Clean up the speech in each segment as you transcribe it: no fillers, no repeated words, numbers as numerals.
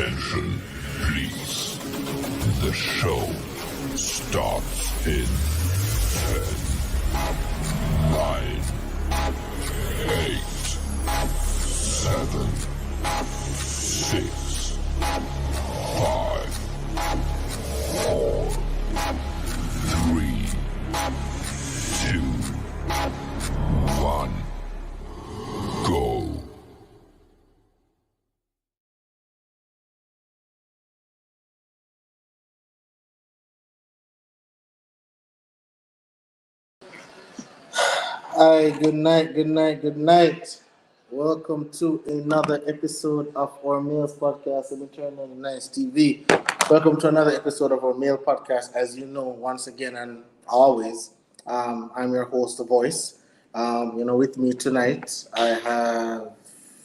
Attention, please. The show starts in 10, 9, 8, 7, 6, 5, 4, 3, 2, 1, go. Hi, good night, good night, good night. Welcome to another episode of our Males Podcast of Eternal Nice TV. Welcome to another episode of our Male Podcast. As you know, once again and always, I'm your host, The Voice. With me tonight, I have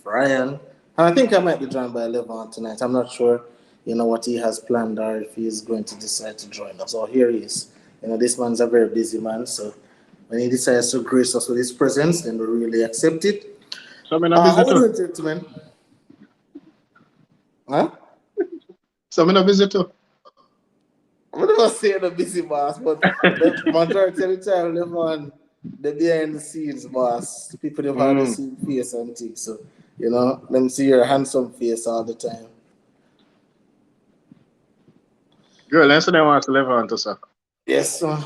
Ryan. And I think I might be joined by Levon tonight. I'm not sure, what he has planned or if he's going to decide to join us. So here he is. This man's a very busy man, so when he decides to grace us with his presence, then we really accept it. So I'm How are we doing, gentlemen? Huh? So I'm a visitor. I'm not going to say the busy boss, but the majority of the time, live on the behind the scenes boss. The people that have the same face and things. So, them see your handsome face all the time. Girl, that's what I want to live on to, sir. Yes, sir.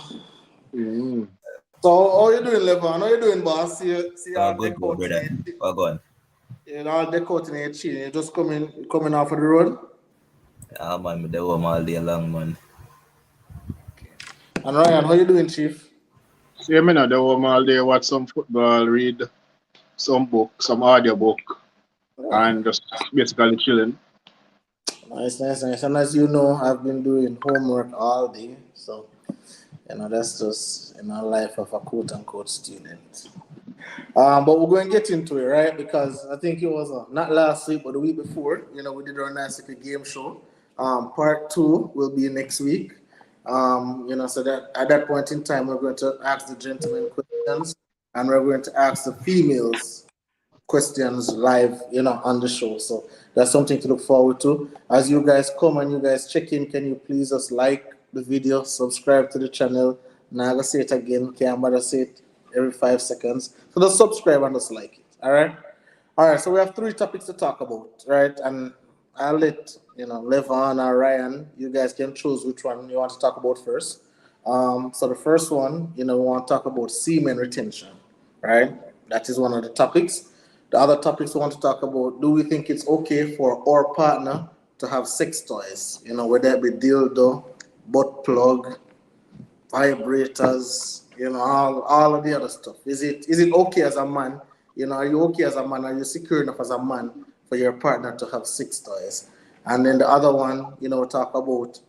So, how you doing, Levon? How you doing, boss? See all Good, brother. Well, go on. All decorating your chin. You just coming off of the road? Yeah, man, with the home all day long, man. And Ryan, how you doing, Chief? See me now, the home all day, watch some football, read some book, some audio book, and just basically chilling. Nice. And as you know, I've been doing homework all day. So, that's just life of a quote-unquote student. But we're going to get into it, right? Because I think it was not last week, but the week before, we did our Mythical game show. Part 2 will be next week. So that at that point in time, we're going to ask the gentlemen questions, and we're going to ask the females questions live, on the show. So that's something to look forward to. As you guys come and you guys check in, can you please just like the video, subscribe to the channel. Now I'm gonna say it again. Can't bother say it every 5 seconds. So just subscribe and just like it. All right. So we have 3 topics to talk about, right? And I'll let Levon or Ryan. You guys can choose which one you want to talk about first. So the first one, we want to talk about semen retention, right? That is one of the topics. The other topics we want to talk about: do we think it's okay for our partner to have sex toys? Whether it be dildo, butt plug, vibrators, all of the other stuff. Is it okay as a man? Are you okay as a man? Are you secure enough as a man for your partner to have sex toys? And then the other one, talk about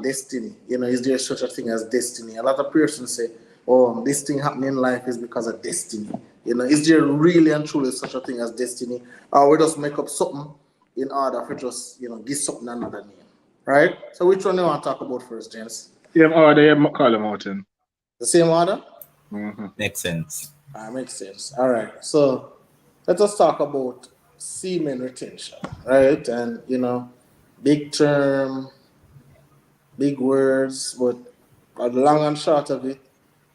destiny. Is there such a thing as destiny? A lot of persons say, "Oh, this thing happening in life is because of destiny." Is there really and truly such a thing as destiny, or we just make up something in order for just give something another name, right? So which one do you want to talk about first, gents? Same order, you call them out in. The same order? Makes sense. Makes sense. All right. So let us talk about semen retention, right? And big term, big words, but the long and short of it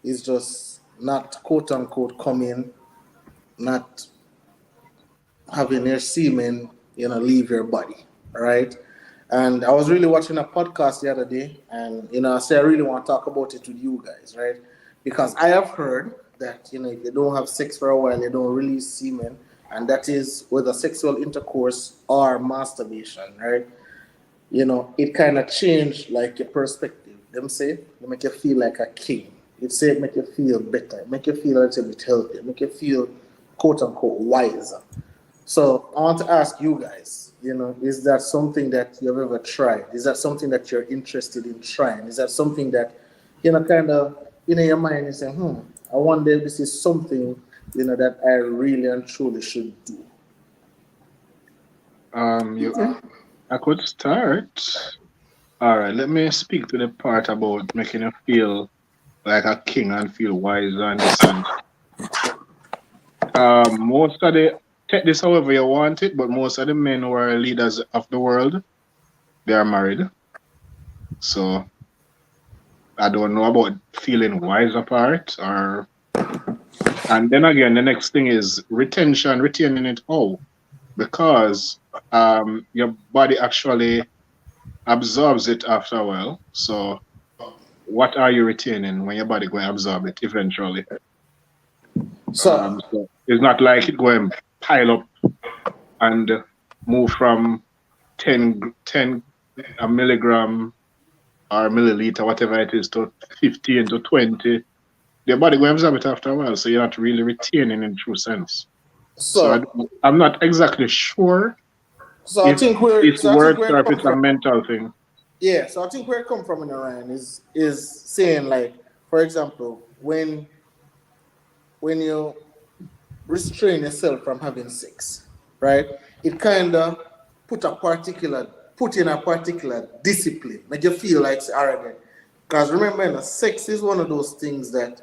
is just not quote unquote coming, not having your semen, leave your body, right? And I was really watching a podcast the other day, and I said I really want to talk about it with you guys, right? Because I have heard that if you don't have sex for a while, you don't release semen, and that is whether sexual intercourse or masturbation, right? It kind of changed like your perspective. Them say they make you feel like a king. It say it make you feel better, make you feel a little bit healthier, make you feel quote unquote wiser. So I want to ask you guys, is that something that you've ever tried? Is that something that you're interested in trying? Is that something that, kind of, in your mind, you say, I wonder if this is something, that I really and truly should do? I could start. All right, let me speak to the part about making you feel like a king and feel wise and this and most of the take this however you want it, but most of the men who are leaders of the world they are married. So I don't know about feeling wise apart or. And then again, the next thing is retention, retaining it how? Because your body actually absorbs it after a while. So what are you retaining when your body going to absorb it eventually? So So it's not like it going pile up and move from 10 a milligram or milliliter, whatever it is, to 15 to 20. Your body going to absorb it after a while. So you're not really retaining in true sense. So so I'm not exactly sure so I if think where it's so I think words where or it if comes it's a from. mental thing. Yeah, so I think where it come from in Orion is saying like, for example, when you restrain yourself from having sex, right? It kind of put in a particular discipline, make you feel like it's arrogant. Because remember, sex is one of those things that,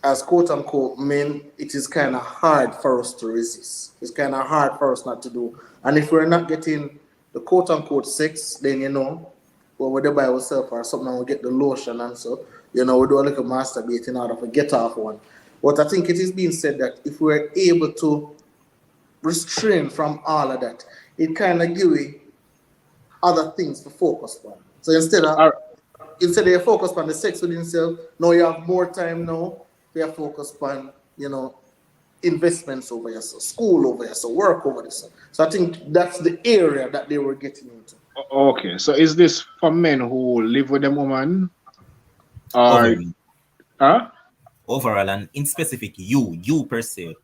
as quote unquote men, it is kind of hard for us to resist. It's kind of hard for us not to do. And if we're not getting the quote unquote sex, then well, we're there by ourselves or something, and we get the lotion and so, we do a little masturbating out of a get off one. But I think it is being said that if we're able to restrain from all of that, it kind of give you other things to focus on. So instead of you focus on the sex with yourself, now you have more time now. We are focused on, investments over yourself, school over yourself, work over yourself. So I think that's the area that they were getting into. Okay, so is this for men who live with a woman or Overall, huh? overall, and in specific, you per se.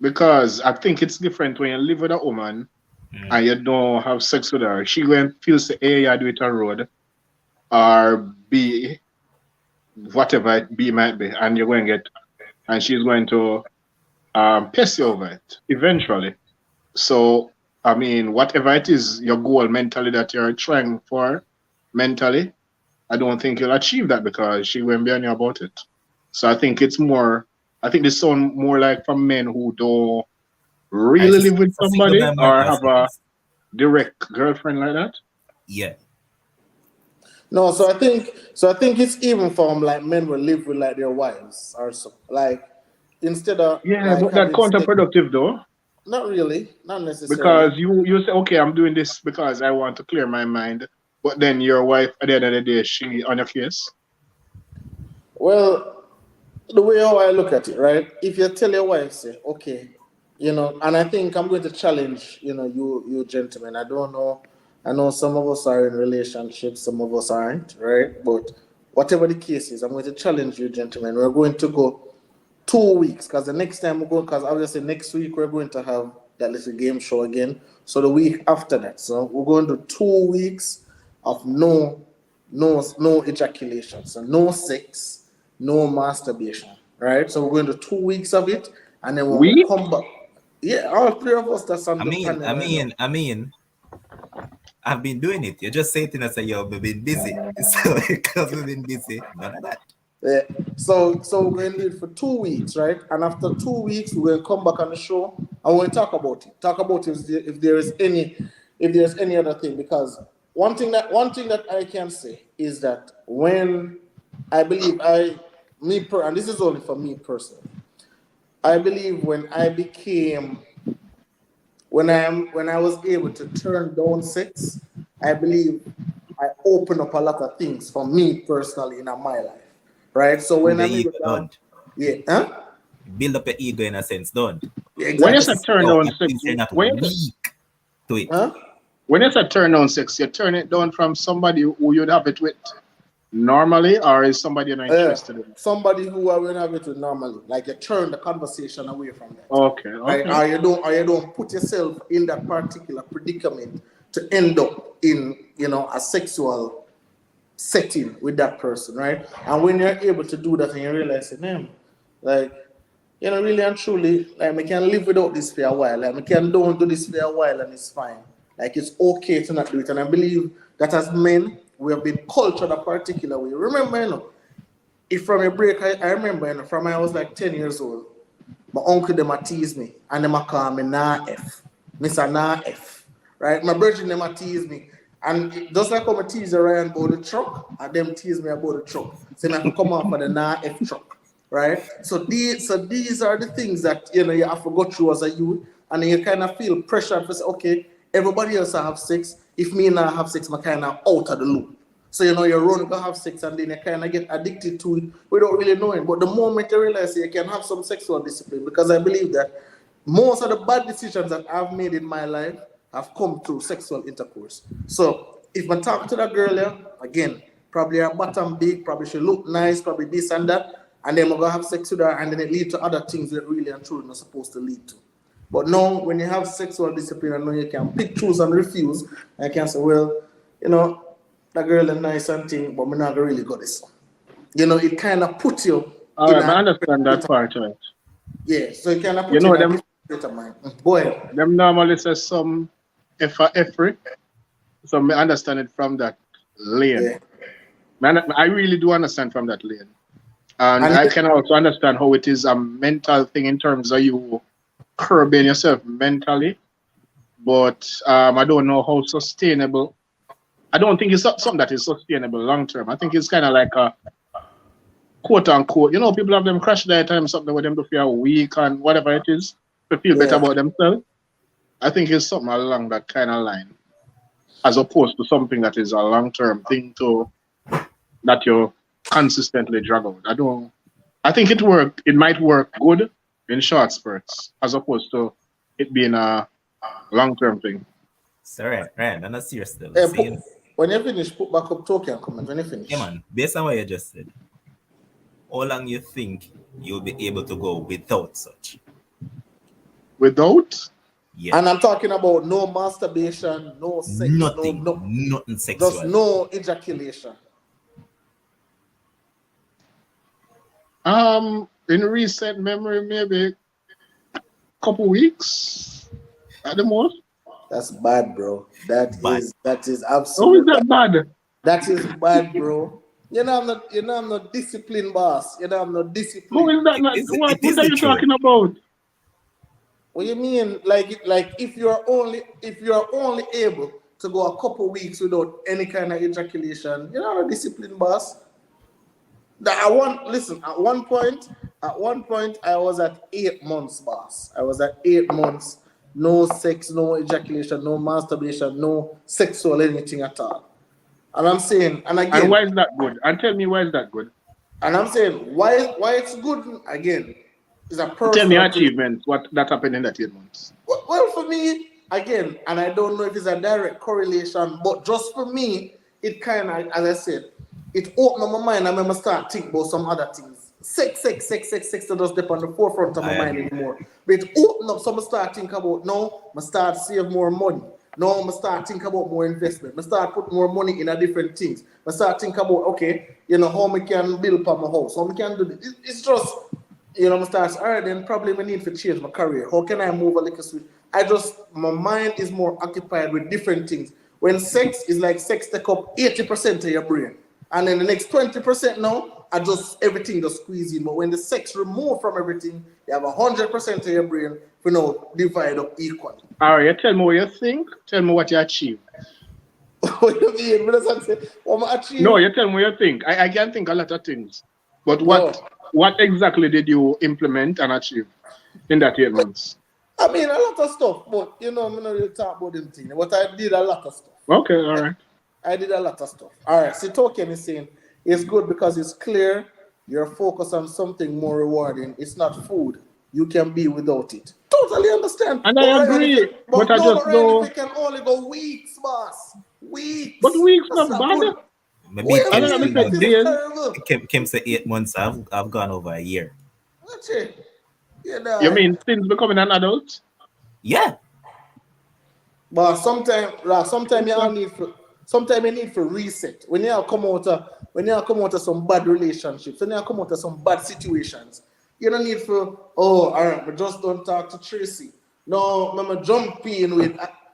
Because I think it's different when you live with a woman Mm. and you don't have sex with her. She going to feel say A, you do it a road, or B, whatever it B might be, and you're going to get, and she's going to piss you over it eventually. So, I mean, whatever it is, your goal mentally that you're trying for mentally, I don't think you'll achieve that because she won't be on you about it. So I think this sound more like for men who don't I really live with so single somebody man or market have a sense. direct girlfriend like that. Yeah. No, so I think it's even from like men will live with like their wives or so. Like instead of Yeah, like but that's having sex, counterproductive though, not really, not necessarily. because you say, okay, I'm doing this because I want to clear my mind, but then your wife at the end of the day, she on your case. Well, the way how I look at it, right? If you tell your wife, say, okay, and I think I'm going to challenge, you gentlemen. I don't know. I know some of us are in relationships, some of us aren't, right? But whatever the case is, I'm going to challenge you, gentlemen. We're going to go 2 weeks because the next time we go, because obviously next week we're going to have that little game show again. So the week after that, so we're going to 2 weeks of no ejaculation, so no sex, no masturbation, right? So we're going to 2 weeks of it, and then when we We come back, yeah, all three of us that's on I the mean, panel I right now. mean, I mean, I've been doing it. You're just saying to say you've been busy. So because we've been busy, none of that. Yeah. So we're going to do it for 2 weeks, right? And after 2 weeks, we're going to come back on the show and we're going to talk about it. Talk about if there is any other thing. Because one thing that I can say is that when I believe and this is only for me personally, I believe when I was able to turn down sex, I believe I opened up a lot of things for me personally in my life, right? So Build when the I'm able ego, to have, don't. yeah, huh? Build up your ego in a sense, don't. Yeah, when you exactly. say turn So down at sex, least you're not when you say, weak to it. Huh? when you say turn down sex, you turn it down from somebody who you'd have it with normally, or is somebody you're not interested in? Somebody who I will have it with normally, like you turn the conversation away from that, Okay, right? okay. Or you don't put yourself in that particular predicament to end up in a sexual setting with that person, right? And when you're able to do that and you realize, damn, like, really and truly, like, we can live without this for a while. Like, we can don't do this for a while and it's fine. Like, it's okay to not do it. And I believe that as men, we have been cultured a particular way. Remember, if from a break, I remember, from when I was like 10 years old, my uncle them a tease me and them a call me Nah F. Mr. Nah F. right? My brethren them a tease me. And just like how I tease Ryan about the truck, and them tease me about the truck. So I have to come off of the F truck, right? So these are the things that you have to go through as a youth, and then you kind of feel pressured to say, okay, everybody else have sex. If me and I have sex, I'm kind of out of the loop. So you're running to have sex, and then you kind of get addicted to it without really knowing. But the moment you realize you can have some sexual discipline, because I believe that most of the bad decisions that I've made in my life have come through sexual intercourse. So if I talk to that girl here, again, probably her bottom big, probably she look nice, probably this and that, and then we're gonna have sex with her, and then it leads to other things that really and truly not supposed to lead to. But now, when you have sexual discipline, I know you can pick, choose, and refuse. And you can say, well, that girl is nice and thing, but I'm not really got this. It kind of puts you. All right, I understand that part of it. Yeah, so it kind of puts you in a state of mind. Boy. Them normally say some every. So I understand it from that lane. Yeah. Man, I really do understand from that lane. And I can also understand how it is a mental thing in terms of you curbing yourself mentally. But I don't know how sustainable. I don't think it's something that is sustainable long term. I think it's kind of like a quote unquote, people have them crash their time, something with them to feel weak and whatever it is, to feel better about themselves. I think it's something along that kind of line, as opposed to something that is a long term thing that you consistently drag out. I think it might work good in short spurts, as opposed to it being a long term thing. Sorry, right, I'm not serious still. When you finish, put back up talking and comment when you finish. Yeah, man, based on what you just said, how long you think you'll be able to go without such? Without? Yeah. And I'm talking about no masturbation, no sex, nothing sexual. Just no ejaculation. In recent memory, maybe a couple weeks at the most. That's bad, bro. That is absolutely. How is that bad? That is bad, bro. I'm not disciplined, boss. I'm not disciplined. How is that not? What are you talking about? What do you mean? Like if you're only able to go a couple weeks without any kind of ejaculation, you're not a disciplined, boss. At one point, I was at 8 months, boss. I was at 8 months. No sex, no ejaculation, no masturbation, no sexual anything at all. And I'm saying, and again. And why is that good? And tell me why is that good? And I'm saying, why it's good, again, is a personal. Tell me achievements, what that happened in that 8 months. Well, for me, again, and I don't know if it's a direct correlation, but just for me, it kind of, as I said, it opened up my mind. I remember start thinking about some other things. Sex that doesn't step on the forefront of my mind anymore. But it opened up, so I start thinking about, no, I start save more money. No, I start thinking about more investment. I start put more money in a different things. I start thinking about, okay, how I can build up my house, how I can do this. It's just, I start, all right, then probably I need to change my career. How can I move a little switch? My mind is more occupied with different things. When sex is like sex take up 80% of your brain. And then the next 20% now, everything just squeeze in. But when the sex remove from everything, you have 100% of your brain divide up equally. All right, tell me what you think. Tell me what you achieve. What do you mean? What I achieve? No, you tell me what you think. I can think a lot of things. But what exactly did you implement and achieve in that 8 months? I mean, a lot of stuff, but I'm not really talk about them things. But I did a lot of stuff. Okay, all right. I did a lot of stuff. All right, so talking is saying it's good because it's clear you're focused on something more rewarding. It's not food. You can be without it. Totally understand. And I agree. But I just know. It can only go weeks, boss. Weeks. But weeks not bad. Maybe Kim said 8 months. I've gone over a year. That's it. Yeah, you mean since becoming an adult? Yeah. But sometimes you need to reset. When you come out of some bad relationships, when you come out of some bad situations, you don't need to, all right, but just don't talk to Tracy. No, I'm jumping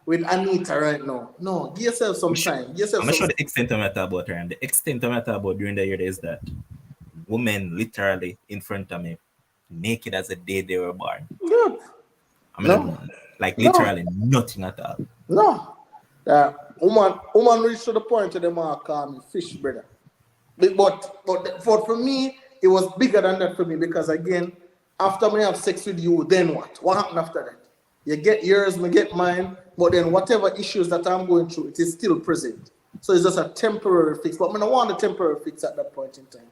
with Anita right now. No, give yourself some time. I'm not sure the extent of what I about her, and the extent of what I about during the year is that women literally in front of me, naked as the day they were born. Good. Literally nothing at all. No. Woman reached to the point where they might call me fish brother. But for me, it was bigger than that for me because again, after me have sex with you, then what? What happened after that? You get yours, me get mine, but then whatever issues that I'm going through, it is still present. So it's just a temporary fix. But I don't want a temporary fix at that point in time.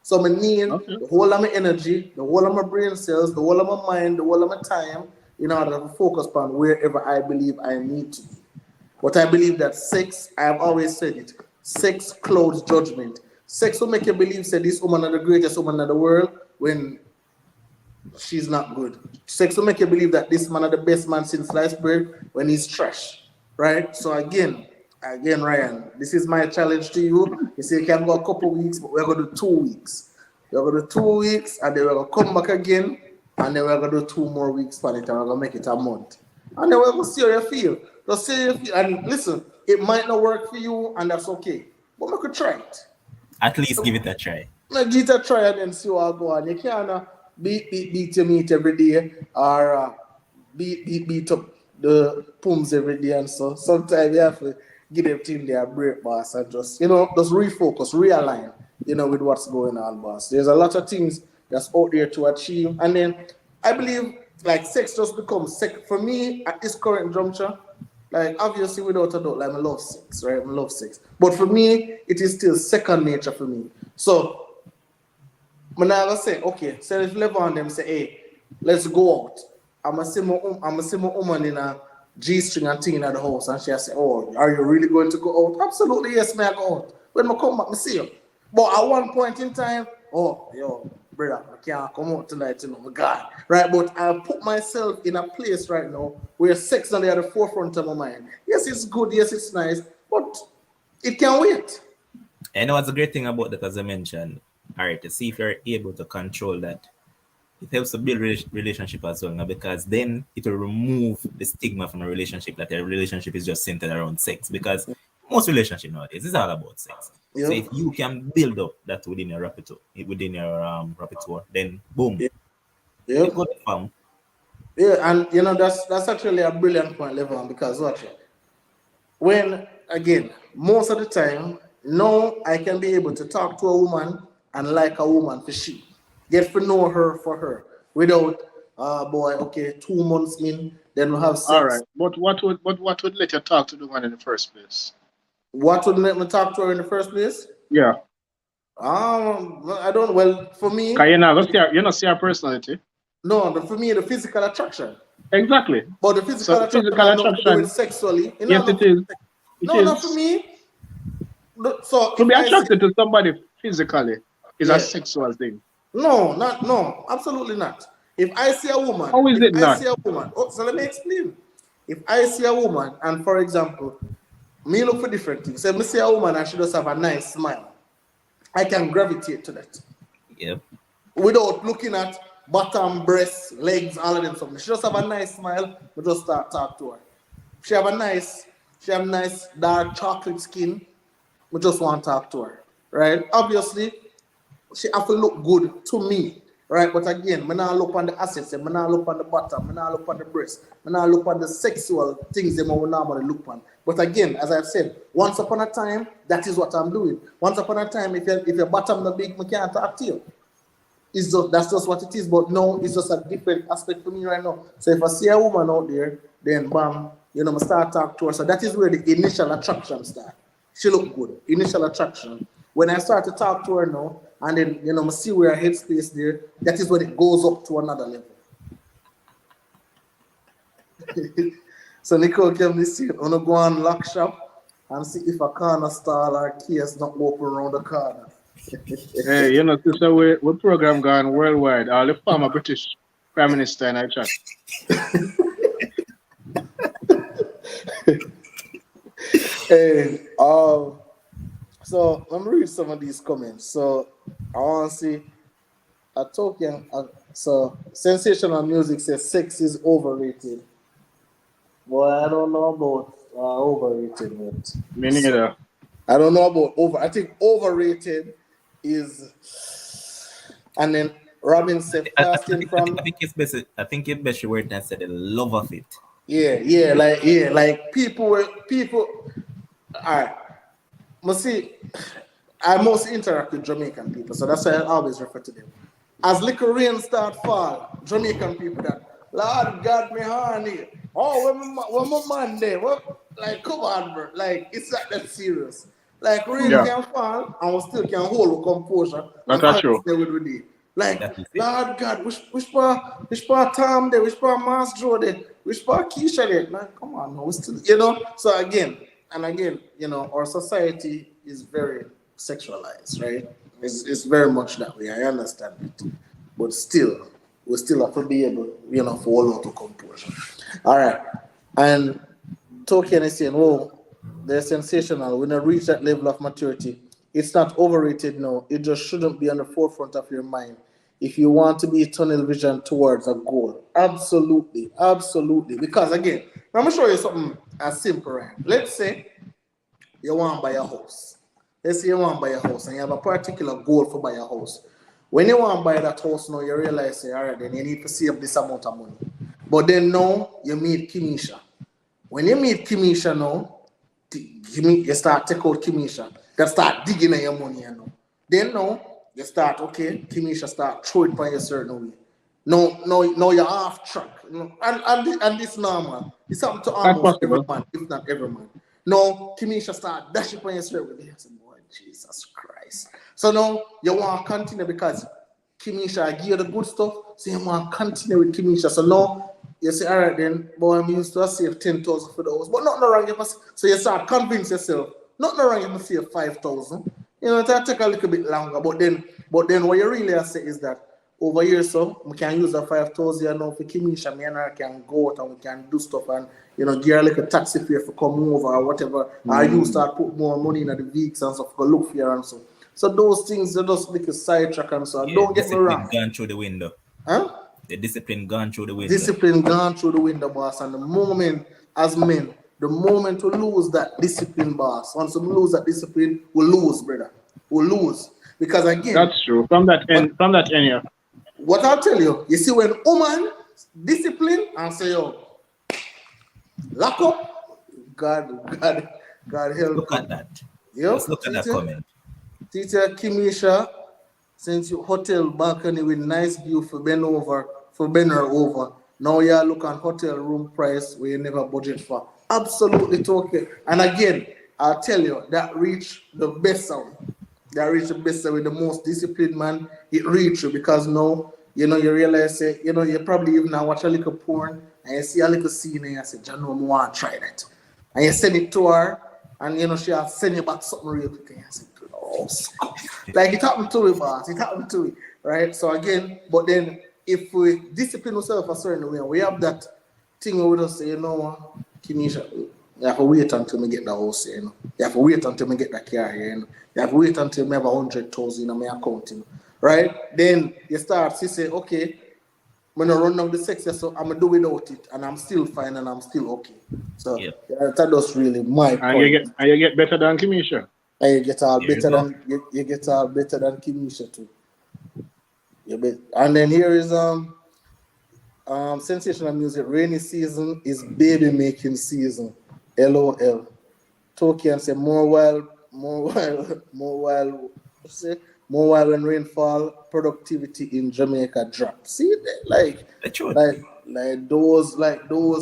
So I need the whole of my energy, the whole of my brain cells, the whole of my mind, the whole of my time in order to focus on wherever I believe I need to be. But I believe that sex, I have always said it, sex clouds judgment. Sex will make you believe that this woman is the greatest woman in the world when she's not good. Sex will make you believe that this man is the best man since sliced bread when he's trash. Right? So again, Ryan, this is my challenge to you. You say you can go a couple weeks, but we're going to do 2 weeks. We're going to do 2 weeks, and then we're going to come back again, and then we're going to do 2 more weeks for it, and we're going to make it a month. And then we're going to see how you feel. Just see how you feel. And listen, it might not work for you, and that's okay. But we could try it. At least give it a try. Give it a try and then see how it goes. You can't beat your meat every day, or beat up the pums every day, and so sometimes you have to give them team their break, boss, and just refocus, realign, with what's going on, boss. There's a lot of things that's out there to achieve, and then I believe like sex just becomes sex for me at this current juncture. Like obviously without a doubt, like I love sex, right? I love sex, but for me it is still second nature for me. So when I say okay, so if Levon them say, hey, let's go out. I'm a see my woman in a G-string and thing at the house, and she say, oh, are you really going to go out? Absolutely, yes, may I go out. When I come back, I see you. But at one point in time, oh, yo, brother, I can't come out tonight, my God. Right, but I put myself in a place right now where sex is at the forefront of my mind. Yes, it's good, yes, it's nice, but it can wait. And what's the great thing about that, as I mentioned, all right, to see if you're able to control that, it helps to build relationship as well, now, because then it will remove the stigma from a relationship that a relationship is just centered around sex, because most relationship nowadays is all about sex. Yep. So if you can build up that within your repertoire, then boom. Yeah. Yep. Yeah, and that's actually a brilliant point, Levon, because watch it. When again, most of the time, now I can be able to talk to a woman and like a woman for she. Get to know her for her without boy, okay, 2 months in, then we'll have sex. All right. But what would let you talk to the one in the first place? What would let me talk to her in the first place? Yeah. I don't. Well, for me, because you not see her personality. No, for me, the physical attraction. Exactly. But the physical attraction has nothing to do with sexually. Yes, it is. Not for me. So to be attracted to somebody physically is a sexual thing. No, absolutely not. If I see a woman, how is it not? I see a woman. So let me explain. If I see a woman, and for example, me look for different things. So if I see a woman and she does have a nice smile, I can gravitate to that. Yeah. Without looking at bottom, breasts, legs, all of them something. She just have a nice smile, we just start talk to her. She have nice dark chocolate skin, we just want to talk to her. Right? Obviously, she have to look good to me. Right? But again, I not look on the assets, I not look on the bottom, I not look on the breast, I not look on the sexual things that we normally look on. But again, as I've said, once upon a time, that is what I'm doing. Once upon a time, if your bottom not big, I can't talk to you. That's just what it is. But no, it's just a different aspect for me right now. So if I see a woman out there, then bam, I start talking to her. So that is where the initial attraction starts. She look good. Initial attraction. When I start to talk to her now, and then I see where her headspace there, that is when it goes up to another level. So Nicole came this year, I'm gonna go on lock shop and see if a corner stall or case not open around the corner. Hey, sister, we program gone worldwide. All the former British Prime Minister in our chat. Hey, so let me read some of these comments. So I want to see a token. So Sensational Music says sex is overrated. Well, I don't know about overrated. But me neither. I don't know about over. I think overrated is, and then Robin said fasting from. I think it's best. I think it's best word that said the love of it. like people. All right, must see. I mostly interact with Jamaican people, so that's why I always refer to them. As little rain start fall, Jamaican people that, Lord God, me honey. Oh, when my man there? What? Like, come on, bro. Like, it's not that serious. Like, rain Yeah, can fall, and we still can hold the composure and that's true. continue with it. Like, That is it. Lord God, which part Tom there, which part Mas Joe there, which part Keisha there? Like, come on, no, we still, So again, and again, our society is very sexualized, right? It's very much that way. I understand it, but still, we still have to be able, for all to composure. All right, and Tolkien is saying, "Oh, they're sensational. When you reach that level of maturity, it's not overrated. No, it just shouldn't be on the forefront of your mind. If you want to be tunnel vision towards a goal, absolutely, absolutely. Because again, I'm gonna show you something as simple, right? Let's say you want to buy a house. Let's say you want to buy a house and you have a particular goal for buy a house. When you want to buy that house now, you realize, say, all right, then you need to save this amount of money. But then now you meet Kimisha. When you meet Kimisha now, you start take out Kimisha. You start digging at your money, Then now you start, okay, Kimisha start throw it by a certain way. No, you're off track. And this normal. It's something to That's almost every possible. man, if not every man. No, Kimisha start dashing on your straight with the hands. Boy, Jesus Christ. So now you want to continue because Kimisha give you the good stuff. So you want to continue with Kimisha. So now you say, all right then, boy, I'm used to save 10,000 for the house. But nothing wrong if I, so you start convince yourself, nothing wrong if I save 5,000. It take a little bit longer. But then what you really say is that over here, so we can use the 5,000 now for Kimisha. Me and her can go out and we can do stuff and get a little taxi fare for come over or whatever. Or you start put more money in the vehicles and stuff for look for you and so. So those things are just like a sidetrack and so. Yeah, Don't get me discipline wrong. gone through the window. Huh? The discipline gone through the window. Discipline gone through the window, boss. And the moment, as men, the moment we lose that discipline, boss, once we lose that discipline, we lose, brother. We lose. Because again, That's true. From that end, yeah. what I'll tell you, you see, when woman discipline and say, yo, lock up, God help. Look at that. Yo, Let's look at that comment. Teacher Kimisha, since you hotel balcony with nice view for Ben her over. Now you look at hotel room price where you never budget for. Absolutely okay. And again, I'll tell you, that reach the best sound. That reach the best sound with the most disciplined man. It reach you because now, you realize, you probably even now watch a little porn and you see a little scene and you say, John, I want to try that. And you send it to her and, she'll send you back something real quick and you say, oh, like it happened to me, boss. It happened to me, right? So again, but then if we discipline ourselves a certain way, we have that thing where we just say, Kimisha, you have to wait until we get the house, You have to wait until we get the car, You have to wait until we have 100,000 in my account, right? Then you start to say, okay, when I run down the sex, so I'm gonna do without it, and I'm still fine, and I'm still okay. So that was really my point. And you get better than Kimisha. And you get all better than you get all better than Kimisha too. And then here is sensational music. Rainy season is baby making season. LOL. Tolkien say more while when rainfall, productivity in Jamaica drop. See like those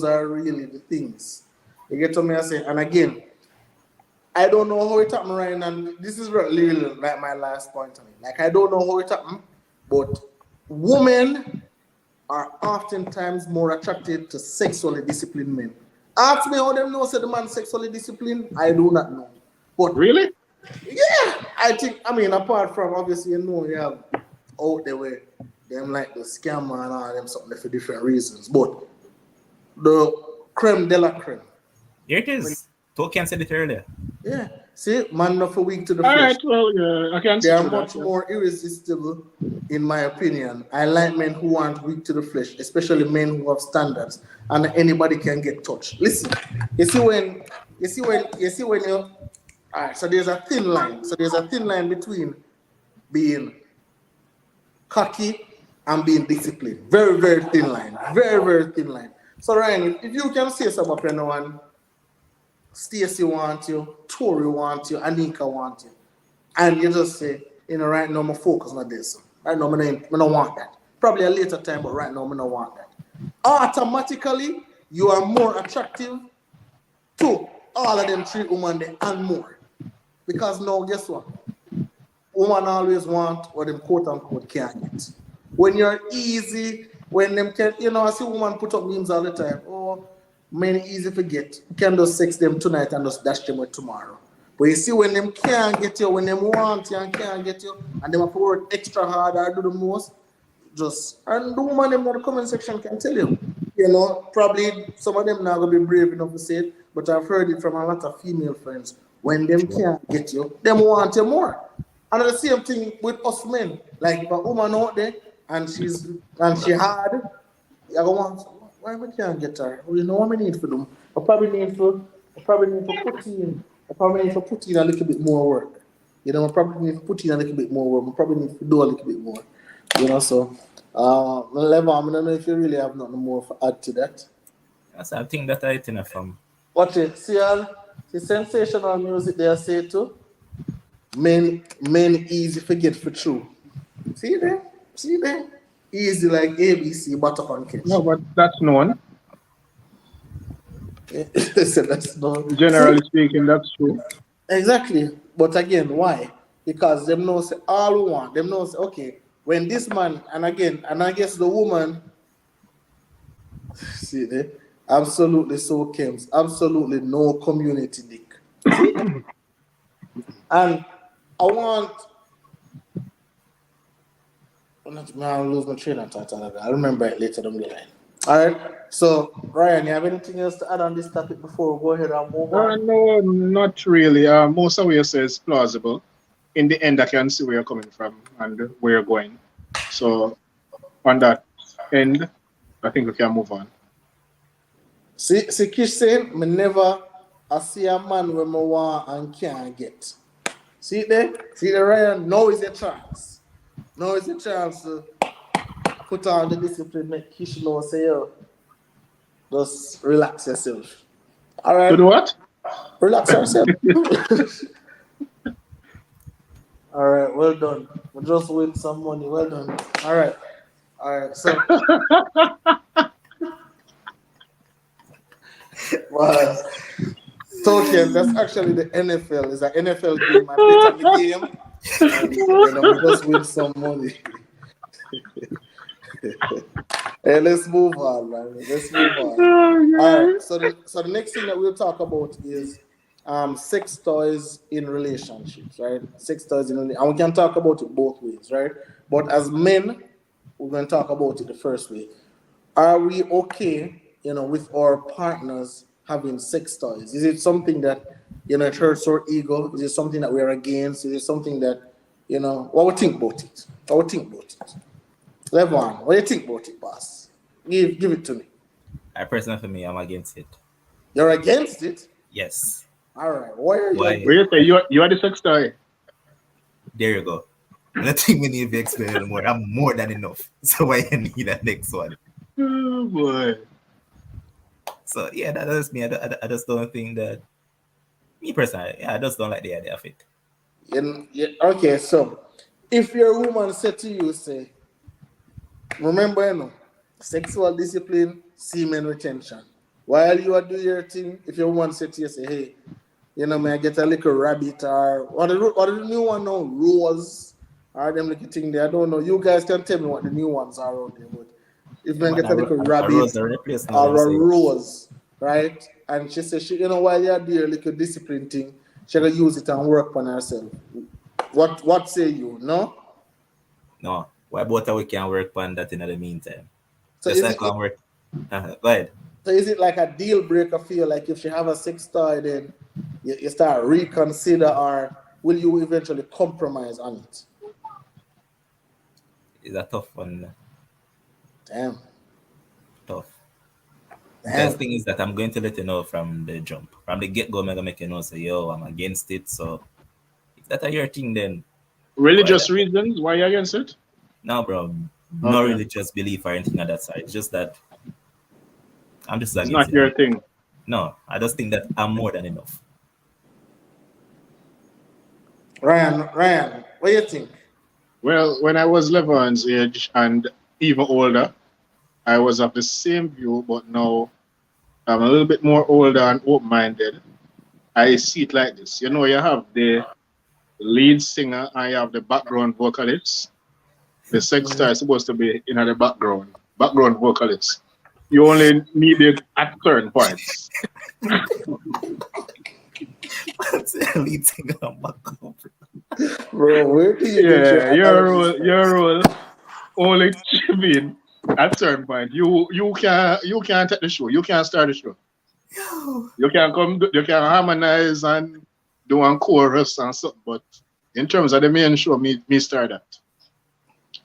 are really the things. You get to me I say, and again, I don't know how it happened right now, and this is really like my last point on it. Like I don't know how it happened, but women are oftentimes more attracted to sexually disciplined men. Ask me how them know say the man sexually disciplined. I do not know. But really? Yeah, I mean, apart from obviously, you have out there where them like the scammer and all them something for different reasons. But the creme de la creme. Here it is. Tolkien said it earlier. Yeah. See, man, not for weak to the All flesh. right, well, yeah, I can They are much more irresistible, in my opinion. I like men who aren't weak to the flesh, especially men who have standards, and anybody can get touched. Listen, you see when you. All right, so there's a thin line. So there's a thin line between being cocky and being disciplined. Very, very thin line. Very, very thin line. So Ryan, if you can say something up here now and Stacy want you, Tori want you, Anika want you, and you just say, right now I'm focused on this. Right now I don't want that. Probably a later time, but right now I don't want that. Automatically, you are more attractive to all of them three women there and more. Because now, guess what? Women always want what them quote unquote can't get. When you're easy, when them can, I see women put up memes all the time. Oh, men easy to get. You can just sex them tonight and just dash them with tomorrow. But you see, when them can't get you, when them want you and can't get you, and them have to work extra hard or do the most, and the woman in the comment section can tell you. Probably some of them not gonna be brave enough to say it, but I've heard it from a lot of female friends. When them can't get you, them want you more. And the same thing with us men. Like if a woman out there and she hard, I go want why we can't get her? Well, what we need for them? I probably need to put in. I probably need to put in a little bit more work. I probably need to put in a little bit more work. I probably need to do a little bit more. So level, I don't know if you really have nothing more to add to that. That's I think that I think from. Watch it. See the sensational music they say too. Men easy forget for true. See there? Easy like ABC buttercorn cake. No, but that's known. So that's known. Generally speaking, that's true. Exactly. But again, why? Because them know say all we want. Them know say, okay, when this man, and I guess the woman, see there, absolutely so Kems, absolutely no community dick. And I want, I'll lose my train of thought. I'll remember it later down the line. All right. So, Ryan, you have anything else to add on this topic before we go ahead and move on? No, not really. Most of what you say is plausible. In the end, I can see where you're coming from and where you're going. So, on that end, I think we can move on. See Kish saying, I see a man when I want and can't get. See there, Ryan, now is your chance. Now is your chance to put on the discipline, make Kish know, say, yo, just relax yourself. All right. To do what? Relax yourself. All right, well done. We just win some money. Well done. All right. So, wow. Token, that's actually the NFL. It's an NFL game. I bet on the game. And we just win some money. Hey, let's move on, man. Let's move on. All right. So the next thing that we'll talk about is sex toys in relationships, right? Sex toys and we can talk about it both ways, right? But as men, we're going to talk about it the first way. Are we okay, with our partners having sex toys? Is it something that, it hurts our ego? Is it something that we're against? Is it something that, what we think about it? Levon, what do you think about it, boss? Give it to me. Personally, for me, I'm against it. You're against it? Yes. All right. Why are you? Where you say you are the sex toy? There you go. I think we need to explain more. I'm more than enough. So why you need that next one? Oh boy. So yeah, that's me. I just don't think that. Me personally, I just don't like the idea of it. Okay, so if your woman said to you, say, remember, sexual discipline, semen retention. While you are doing your thing, if your woman said to you, say, hey, may I get a little rabbit or what are the new one now? Rose or them little thing there. I don't know. You guys can tell me what the new ones are out there. But if I get a little rabbit or a rose, right? And she says, while you're doing your little discipline thing, she gonna use it and work on herself. What say you? No? No. Why both of we can work on that in the meantime? So just like I work. Go ahead. So is it like a deal breaker for you? Like if she have a sex toy, then you start reconsider, or will you eventually compromise on it? It's a tough one. Damn. Tough. The thing is that I'm going to let you know from the jump. From the get-go, I'm going to make you know, say, yo, I'm against it. So if that's your thing, then... Religious reasons why you're against it? No, bro. Not religious belief or anything on that side. It's just that I'm just It's saying not your thing. No, I just think that I'm more than enough. Ryan, what do you think? Well, when I was Levon's age and even older, I was of the same view, but now I'm a little bit more older and open-minded. I see it like this. You know, you have the lead singer and you have the background vocalist. The sex star is supposed to be in the background vocalist. You only need it at certain points. Lead singer and backup. Bro, where do you get your Yeah, analogies from? your role only chip in at certain point. You can't take the show. You can't start the show. You can harmonize and do one chorus and stuff, but in terms of the main show, me start that.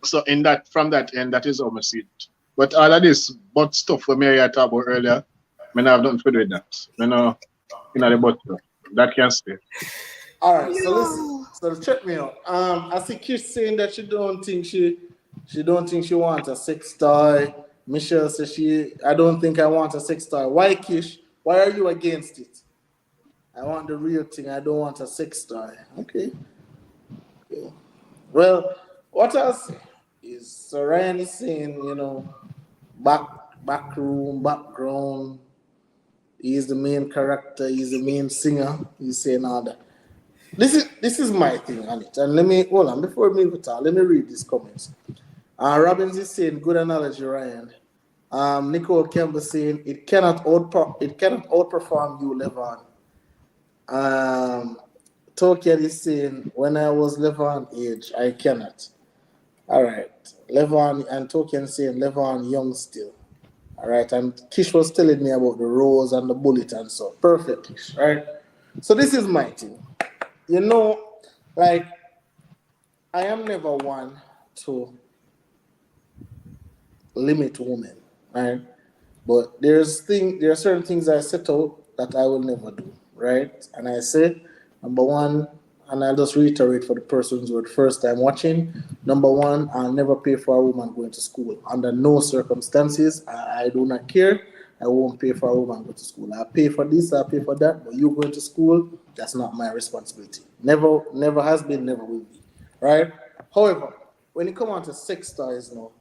So in that from that end, that is how I see it. But all of this but stuff we Mary talked about earlier, I have nothing to do with that. You know, the but stuff. That can stay. All right, so listen. So check me out. I see Kish saying that she don't think she wants a sex toy. Michelle says I don't think I want a sex toy. Why, Kish? Why are you against it? I want the real thing. I don't want a sex toy. Okay. Well, what else is so Ryan is saying, back room, background. He's the main character, he's the main singer, he's saying all that. This is my thing on it. And let me hold on before we move it on, let me read these comments. Robbins is saying, good analogy, Ryan. Nicole Campbell saying it cannot outperform you, Levon. Tolkien is saying, when I was Levon age, I cannot. All right. Levon and Tolkien saying Levon young still. All right. And Kish was telling me about the rose and the bullet and so. Perfect, Kish. Right. So this is my thing. Like, I am never one to limit women, right? But there are certain things I set out that I will never do, right? And I say, number one, and I'll just reiterate for the persons who are the first time watching, number one, I'll never pay for a woman going to school. Under no circumstances, I do not care. I won't pay for a woman going to school. I'll pay for this, I'll pay for that, but you going to school, that's not my responsibility. Never has been, never will be, right? However, when it comes on to sex toys now,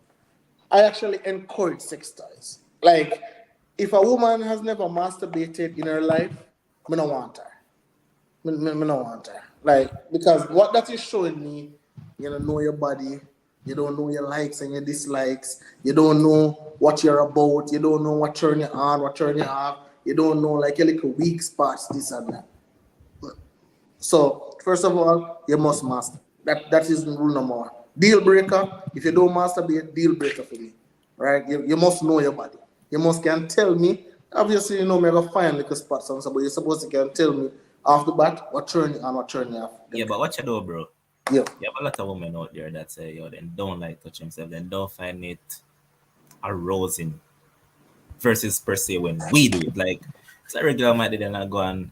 I actually encourage sex toys. Like, if a woman has never masturbated in her life, I don't want her. I don't want her. Like, because what that is showing me, you don't know your body, you don't know your likes and your dislikes, you don't know what you're about, you don't know what turn you on, what turn you off, you don't know like your little weak spots, this and that. So, first of all, you must master. That is rule number one. Deal breaker, if you don't masturbate, deal breaker for me. Right? You must know your body. You must can tell me, obviously, me I go find little spots and so, but you're supposed to can tell me off the bat what turn you on, what turn you off. Yeah, but what you do, bro? Yeah. You have a lot of women out there that say, yo, they don't like touch themselves, they don't find it arousing versus per se when we do it. Like, it's a regular man, they not go and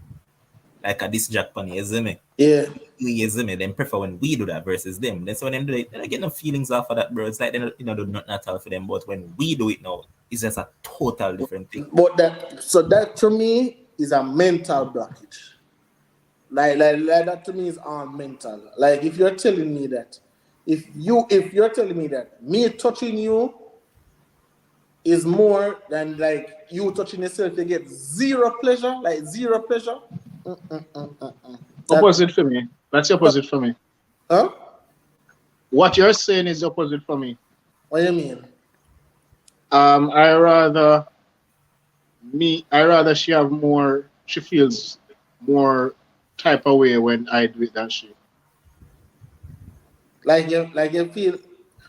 like a disc jack pony, you see me? Yeah. You see me? They prefer when we do that versus them. That's when them do it. They don't get no feelings off of that, bro. It's like they don't, do nothing at all for them. But when we do it now, it's just a total different thing. But that to me is a mental blockage. Like that to me is all mental. Like if you're telling me that, if you're telling me that me touching you is more than like you touching yourself, you get zero pleasure. Opposite for me. That's the opposite for me. Huh? What you're saying is the opposite for me. What do you mean? I rather she feels more type of way when I do it than she. Like you feel.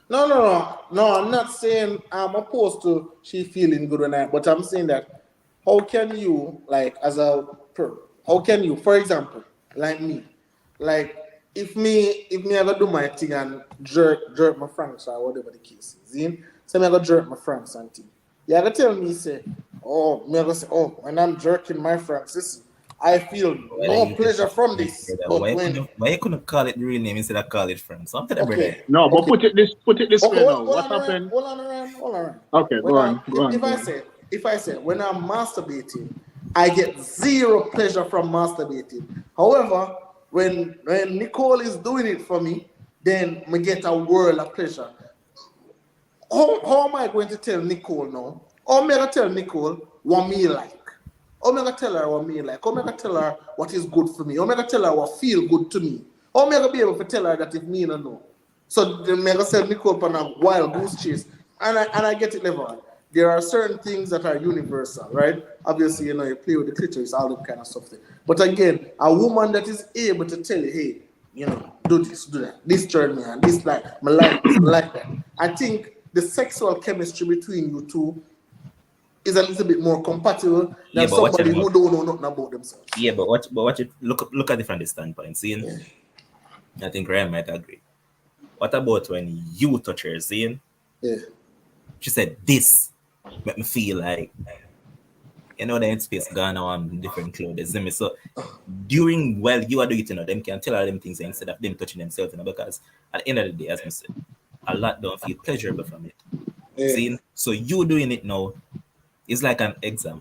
No. I'm not saying I'm opposed to she feeling good when but I'm saying that how can you like how can you, for example, like me, like if me ever do my thing and jerk my franks or whatever the case is, so me ever jerk my franks and thing. You ever tell me say, when I'm jerking my franks, listen, I feel no pleasure from this. But why you couldn't call it the real name instead of call it friend? Something about that. No, but put it this way now. What hold happened? Hold on. Okay, go on. If I say if I say when I'm masturbating, I get zero pleasure from masturbating. However, when Nicole is doing it for me, then I get a world of pleasure. How am I going to tell Nicole now? How am I going to tell Nicole what me like? How am I going to tell her what me like? How am I going to tell her what is good for me? How am I going to tell her what feel good to me? How am I going to be able to tell her that if me don't know? So then I'm going to send Nicole on a wild goose chase. And I get it, Levon. There are certain things that are universal, right? Obviously, you play with the clitoris, all that kind of stuff. But again, a woman that is able to tell you, hey, do this, do that. This turn me on, this like, my like this, my like that. I think the sexual chemistry between you two is a little bit more compatible than somebody who don't know nothing about themselves. Yeah, but watch it. Look at it from the standpoint. Seeing, I think Ryan might agree. What about when you touch her, seeing? Yeah. She said, "This make me feel like, the headspace gone now. I'm different clothes." So while you are doing it, them can tell her them things instead of them touching themselves, because at the end of the day, as I said, a lot don't feel pleasurable from it. Yeah. See, so you doing it now is like an exam.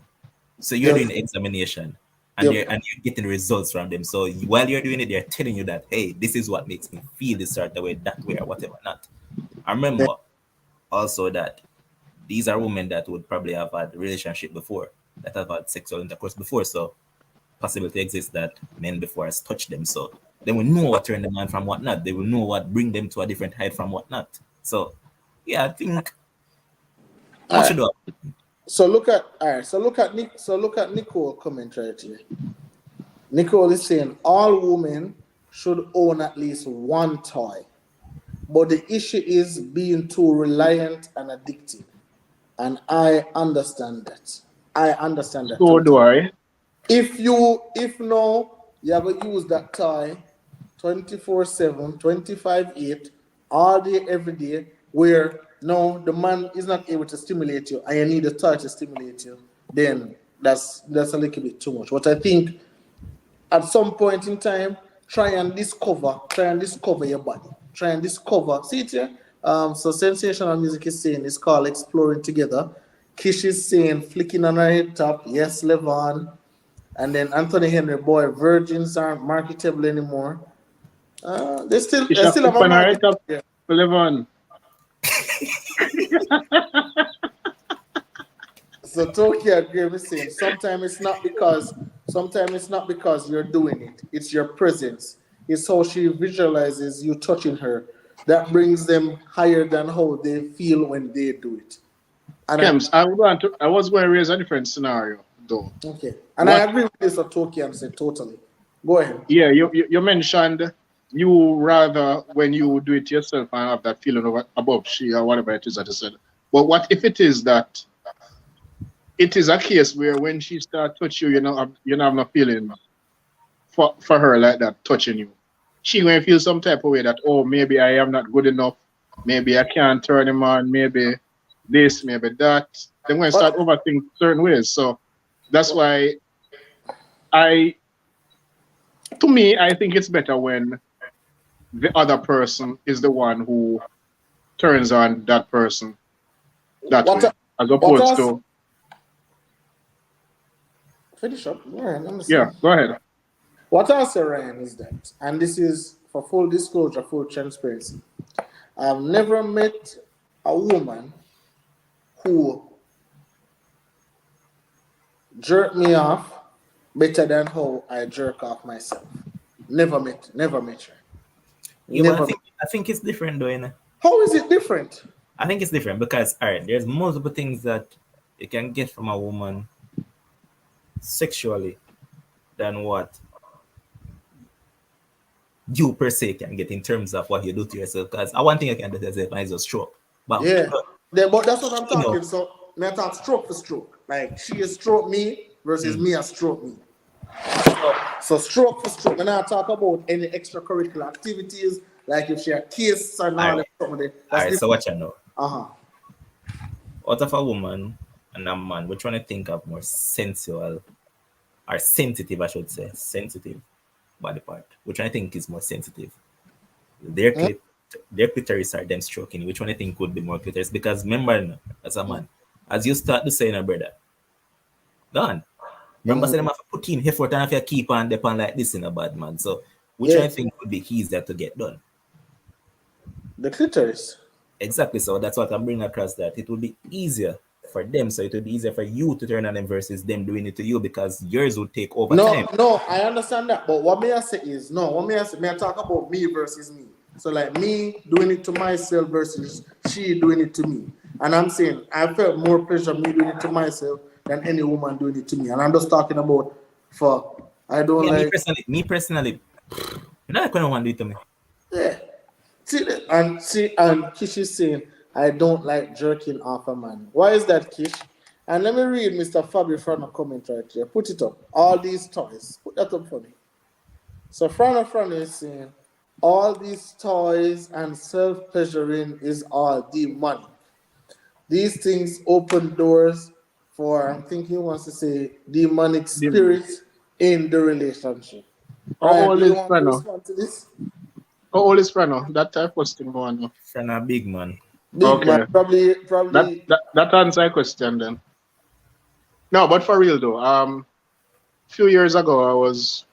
So you're doing the examination, and you're getting results from them. So while you're doing it, they're telling you that, hey, this is what makes me feel this certain way, that way, or whatever. Not. I remember also that these are women that would probably have had a relationship before, that have had sexual intercourse before. So possibility exists that men before has touched them. So they will know what turn them on from what not. They will know what bring them to a different height from what not. So yeah, I think what should do. So look at Nicole comment right here. Nicole is saying all women should own at least one toy, but the issue is being too reliant and addicted. And I understand that. So do I. If now you have to use that toy 24/7, 25/8, all day, every day, where no, the man is not able to stimulate you and you need a toy to stimulate you, then that's a little bit too much. But I think at some point in time, try and discover your body. Try and discover. See it here? So Sensational Music is saying it's called Exploring Together. Kish is saying flicking on her head top. Yes, Levon. And then Anthony Henry, boy, virgins aren't marketable anymore. They still have a market. Yeah. Levon. So Tokyo agree with saying sometimes it's not because you're doing it. It's your presence. It's how she visualizes you touching her that brings them higher than how they feel when they do it. And Kems, I was going to raise a different scenario though. Okay. And I agree with this of Tokyo and said totally. Go ahead. Yeah, you mentioned you rather when you do it yourself and have that feeling of above she or whatever it is that you said. But what if it is that it is a case where when she starts touching you, you don't have no feeling for her like that touching you. She going to feel some type of way that, oh, maybe I am not good enough. Maybe I can't turn him on. Maybe this, maybe that. They're going to start overthinking certain ways. So that's why I think it's better when the other person is the one who turns on that person that way, as opposed to. Finish up. Yeah, go ahead. What I'll say, Ryan, is that, and this is for full disclosure, full transparency, I've never met a woman who jerked me off better than how I jerk off myself. Never met her. Yeah, I think it's different though, How is it different? I think it's different because, all right, there's multiple things that you can get from a woman sexually than what you per se can get in terms of what you do to yourself. Because one thing you can do to yourself is a stroke. But but that's what I'm talking. So I talk stroke for stroke. Like she has stroked me versus me has stroked me. So stroke for stroke. And I talk about any extracurricular activities, like if she a kiss or not. All right, so what you know? Out of a woman and a man, which one I think of more sensual or sensitive, I should say, sensitive body part? Which one I think is more sensitive? Their clitoris are them stroking. Which one I think would be more clitoris? Because remember, as a man, as you start to say, brother, Gone. Remember, say them have to put in effort and if you keep on depend like this in a bad man. So, which Yeah. I think would be easier to get done. The clitoris. Exactly. So that's what I'm bringing across. That it would be easier for them. So it would be easier for you to turn on them versus them doing it to you because yours would take over time. No, I understand that. But what may I say is may I talk about me versus me. So like me doing it to myself versus she doing it to me. And I'm saying I felt more pleasure me doing it to myself than any woman doing it to me. And I'm just talking about for I don't Yeah, like me personally, you know, I couldn't want to do it to me. yeah. And Kish is saying I don't like jerking off a man. Why is that, Kish? And let me read Mr. Fabi from a comment right here. Put it up. All these toys. Put that up for me. So Frano is saying all these toys and self-pleasuring is all demonic. These things open doors for, I'm thinking he wants to say, demonic spirits in the relationship. How Ryan, old do you is want to Frano? respond to this? How old is Frano? That type of thing going on. Friend a big man. Big man, Okay. probably. That answers my question then. No, but for real though, few years ago I was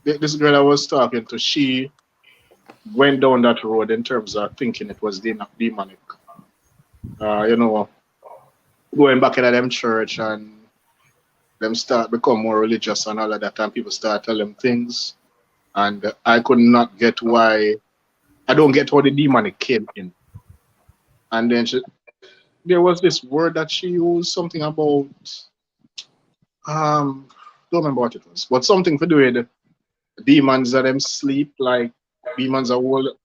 this girl I was talking to, she went down that road in terms of thinking it was demonic. You know, going back into them church and them start become more religious and all of that, and people start telling them things, and I could not get why. I don't get how the demonic came in. And then there was this word that she used, something about don't remember what it was, but something to do with demons that them sleep, like demons are all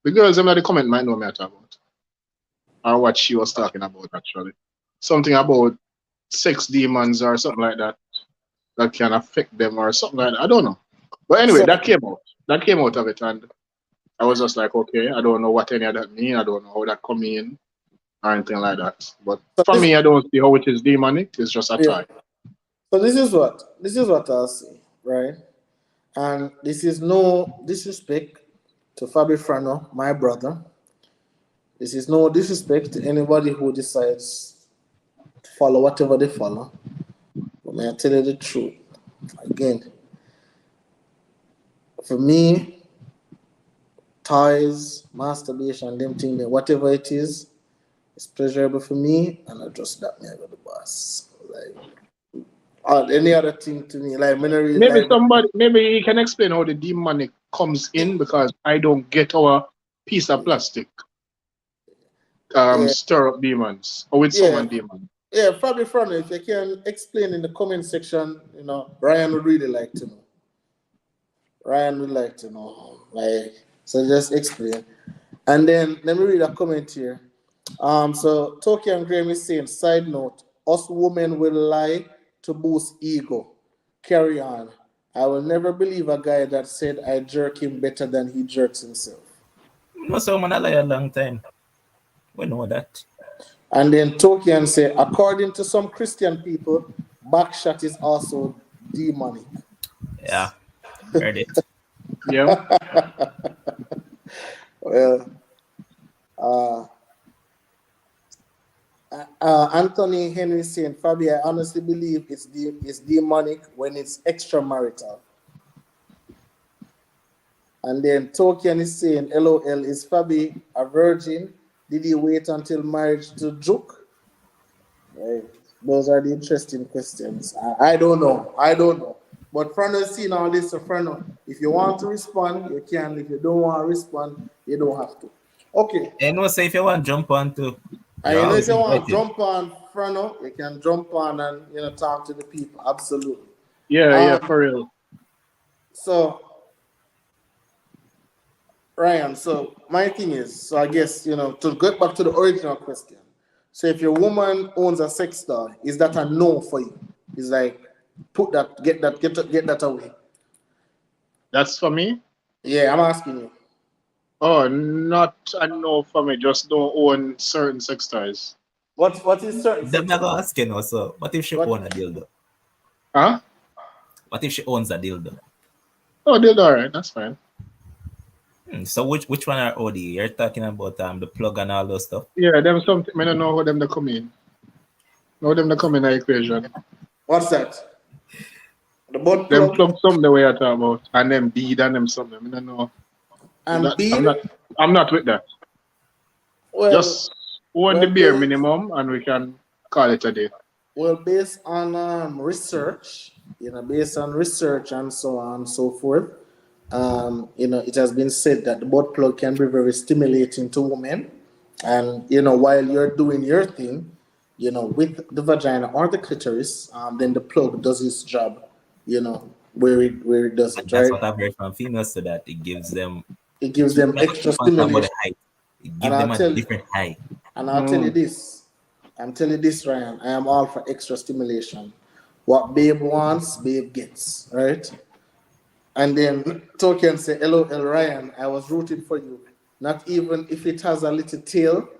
the girls them that the comment might know me at about. Or what she was talking about actually. Something about sex demons or something like that that can affect them or something like that. I don't know. But anyway, So, that came out. That came out of it, and I was just like, okay, I don't know what any of that mean. I don't know how that come in or anything like that. But so for this, me, I don't see how it is demonic. It's just a yeah. tie. So this is what I'll say, right? And this is no disrespect to Fabi Frano, my brother. This is no disrespect to anybody who decides to follow whatever they follow. But may I tell you the truth? Again, for me, toys, masturbation, them thing, whatever it is, it's pleasurable for me, and I just that me I got the boss. Like any other thing to me, like mineral, Maybe you can explain how the demonic comes in because I don't get our piece of plastic yeah, stir up demons or with yeah, someone demon. yeah. Fabi Frano, if you can explain in the comment section, Ryan would really like to know. Ryan would like to know. Like, so just explain. And then let me read a comment here. So Toki and Graham is saying, side note, us women will lie to boost ego. Carry on. I will never believe a guy that said I jerk him better than he jerks himself. No, so man, I lie a long time. We know that. And then Toki say, according to some Christian people, backshot is also demonic. Yeah, heard it. Yeah. Well, Anthony Henry saying, Fabi, I honestly believe it's demonic when it's extramarital. And then Tokian is saying, LOL, is Fabi a virgin? Did he wait until marriage to juke? Right. Those are the interesting questions. I don't know. But Frano is seeing all this, so Frano, if you want to respond, you can. If you don't want to respond, you don't have to. Okay. And no, say if you want to jump on to, And you're if always you want to invited. jump on Frano, you can jump on and talk to the people. Absolutely. Yeah, for real. So Ryan, so my thing is, so I guess to get back to the original question. So if your woman owns a sex doll, is that a no for you? It's like get that away. That's for me. Yeah, I'm asking you. Oh, not a no for me. Just don't own certain sex toys. What is certain Them sex not doll? gonna ask you also. What if she own a What dildo? Huh? What if she owns a dildo? Oh, they're all right. That's fine. So which one are OD? You're talking about the plug and all those stuff. Yeah, them something. I don't know how them they come in. No, them not come in the equation. What's that? The butt Them plug plug some the way I talk about, and them bead and them something. I don't know. and I'm bead. not. I'm not with that. Well, Just own the well, bare based, minimum, and we can call it a day. based on research, based on research and so on and so forth, it has been said that the butt plug can be very stimulating to women. And, while you're doing your thing, with the vagina or the clitoris, then the plug does its job, where it does And it, that's right? what I've heard from females, so that it gives them, It gives them like extra keep on talking about the stimulation. height. It And gives I'll them a tell different height. and I'll tell you Mm. this. I'm telling you this, Ryan. I am all for extra stimulation. What babe wants, babe gets, right? And then Token say, "Hello, El Ryan. I was rooting for you. Not even if it has a little tail." Nope.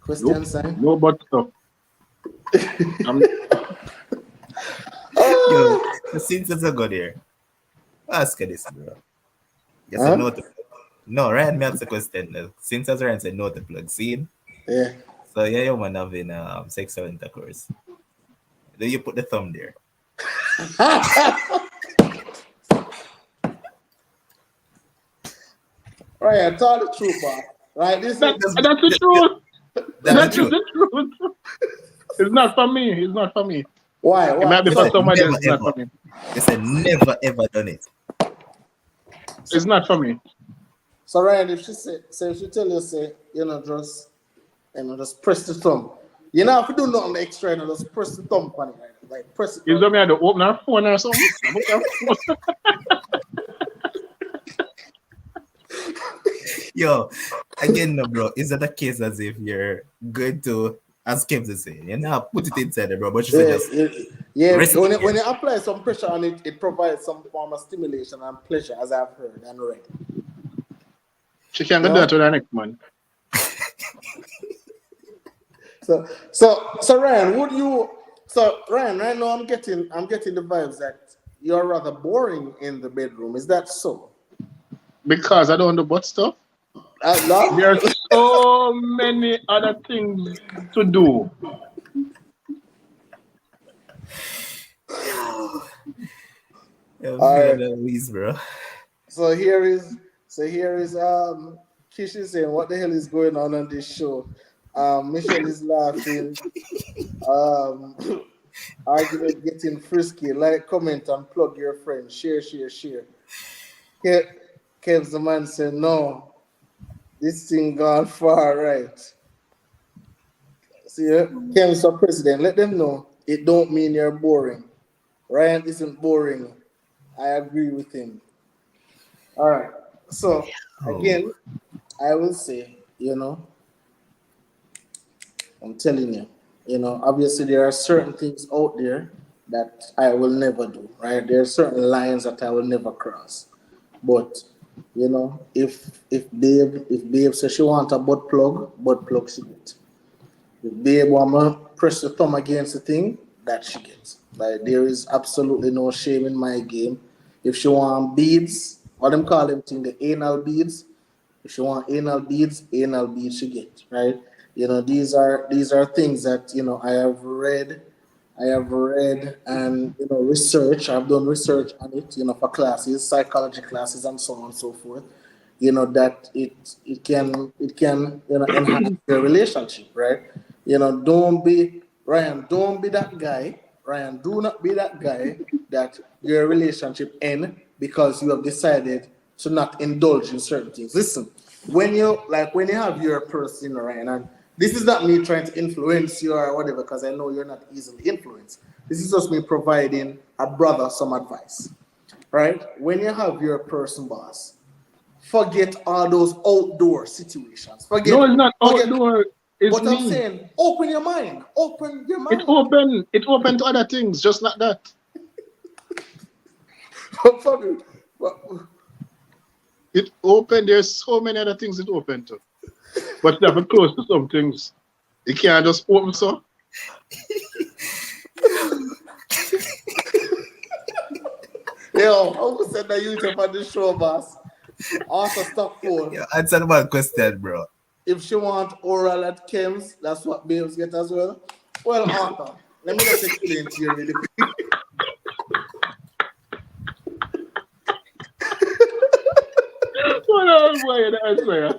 Question sign. No but stuff. I'm Yo, Ah, since it's a good here, ask her this, bro. You said huh? no to plug. No, Ryan, me ask the question. Since as Ryan said no to plug, see? Yeah. So yeah, you man having sexual intercourse. Then you put the thumb there. Ryan, tell the truth, boss. Right? This is that's the truth. That's the That is truth. the truth. It's not for me. It's not for me. why? It might What? be You for said So, somebody never else. It's not ever. for me. You said never ever done it. It's not for me. so Ryan, if if she tell you, say, just press the thumb. You know, if you do nothing extra, just press the thumb on it, like press it Is on. me had to open our phone or something? I put our phone. Yo, again, no, bro. Is that a case as if you're going to, as Kim is saying, you know, put it inside there, bro? But you said Yeah, just yeah. rest it When here. you apply some pressure on it, it provides some form of stimulation and pleasure, as I've heard and read. She can You go do that know. to the next man. So Ryan, would you? So Ryan, right now I'm getting the vibes that you're rather boring in the bedroom. Is that so? Because I don't do butt stuff. There are No. so many other things to do. Yo, All feel right. the Louise, bro. So here is Kishi saying, "What the hell is going on this show?" Michelle is laughing. Um, argument getting frisky. Like, comment, and plug your friend. Share, share, share. Kev, Kev's the man said, "No, this thing gone far right." See, Kev's the president. Let them know it don't mean you're boring. Ryan isn't boring. I agree with him. All right. So Oh, again, I will say, I'm telling you, obviously there are certain things out there that I will never do, right? There are certain lines that I will never cross. But if babe says she want a butt plug she get. If babe wanna press the thumb against the thing, that she gets. Like there is absolutely no shame in my game. If she want beads, what them call them thing, the anal beads, if you want anal beads you get, right? These are things that I have read and research. I've done research on it, for classes, psychology classes, and so on and so forth. That it can enhance your relationship, right? Don't be Ryan. Don't be that guy. Ryan, do not be that guy that your relationship end because you have decided to not indulge in certain things. Listen, when you have your person, Ryan, and this is not me trying to influence you or whatever, because I know you're not easily influenced. This is just me providing a brother some advice, right? When you have your person, boss, forget all those outdoor situations. No, it's not Forget. outdoor. It's But I'm me. saying, open your mind. Open your It mind. open. It open to other things, just like that. Fuck But It open. There's so many other things it open to. But you have to close to some things. You can't just open so. yo, I was send that you up on the show, boss. Arthur stop phone. yeah, answer the one question, bro. If she want oral at Kim's, that's what babes get as well. Well, Arthur, let me just explain to you really quick. What else boy that's there?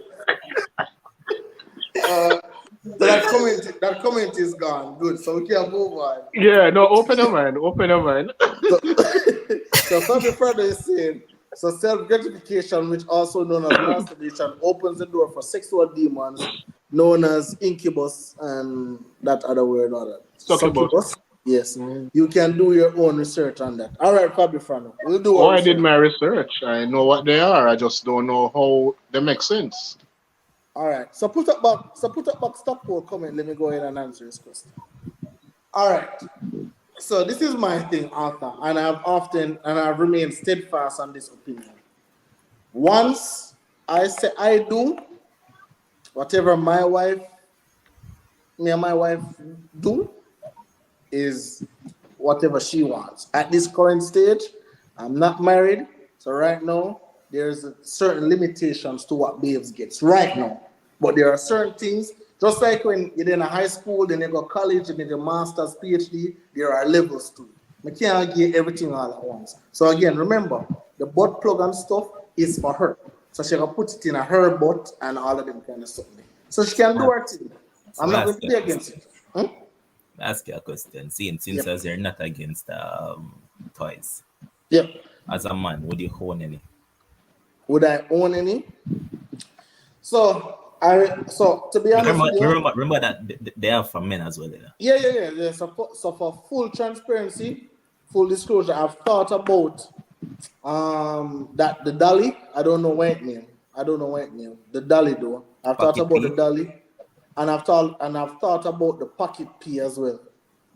So that comment is gone. Good. So we can move on. Yeah, no, open your mind. So, so Fabi further is saying, so self-gratification, which also known as masturbation, opens the door for sexual demons known as incubus and that other word or that. Succubus. Yes. You can do your own research on that. All right, Fabi Frano. We'll do our I did research. my research. I know what they are. I just don't know how they make sense. All right. So put up back Stockport comment. Let me go ahead and answer this question. All right. So this is my thing, Arthur, and I've remained steadfast on this opinion. Once I say I do, whatever me and my wife do is whatever she wants. At this current stage, I'm not married, so right now there's certain limitations to what babes gets right now. But there are certain things, just like when you're in a high school, then you go college, and then your master's, PhD, there are levels to it. I can't get everything all at once. So again, remember, the butt plug and stuff is for her. So she can put it in her butt and all of them kind of stuff. So she can do her thing. I'm not going to be against it. Ask you a question. Since as you're not against toys. Yep. As a man, would you own any? Would I own any? So to be honest with you, remember that they are for men as well. Yeah. So for full transparency, full disclosure, I've thought about that the dolly. I don't know when it name. The dolly though. I've thought about the dolly, and I've thought about the pocket P as well.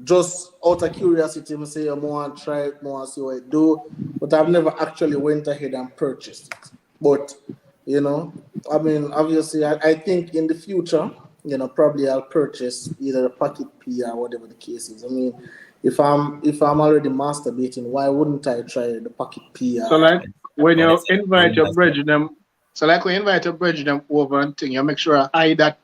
Just out of curiosity, I say I want to try it, more see what it do, but I've never actually went ahead and purchased it. But you know, I mean, obviously, I think in the future, you know, probably I'll purchase either a pocket P or whatever the case is. I mean, if I'm already masturbating, why wouldn't I try the pocket P? So like when you invite your brethren, over and thing, you make sure I hide that.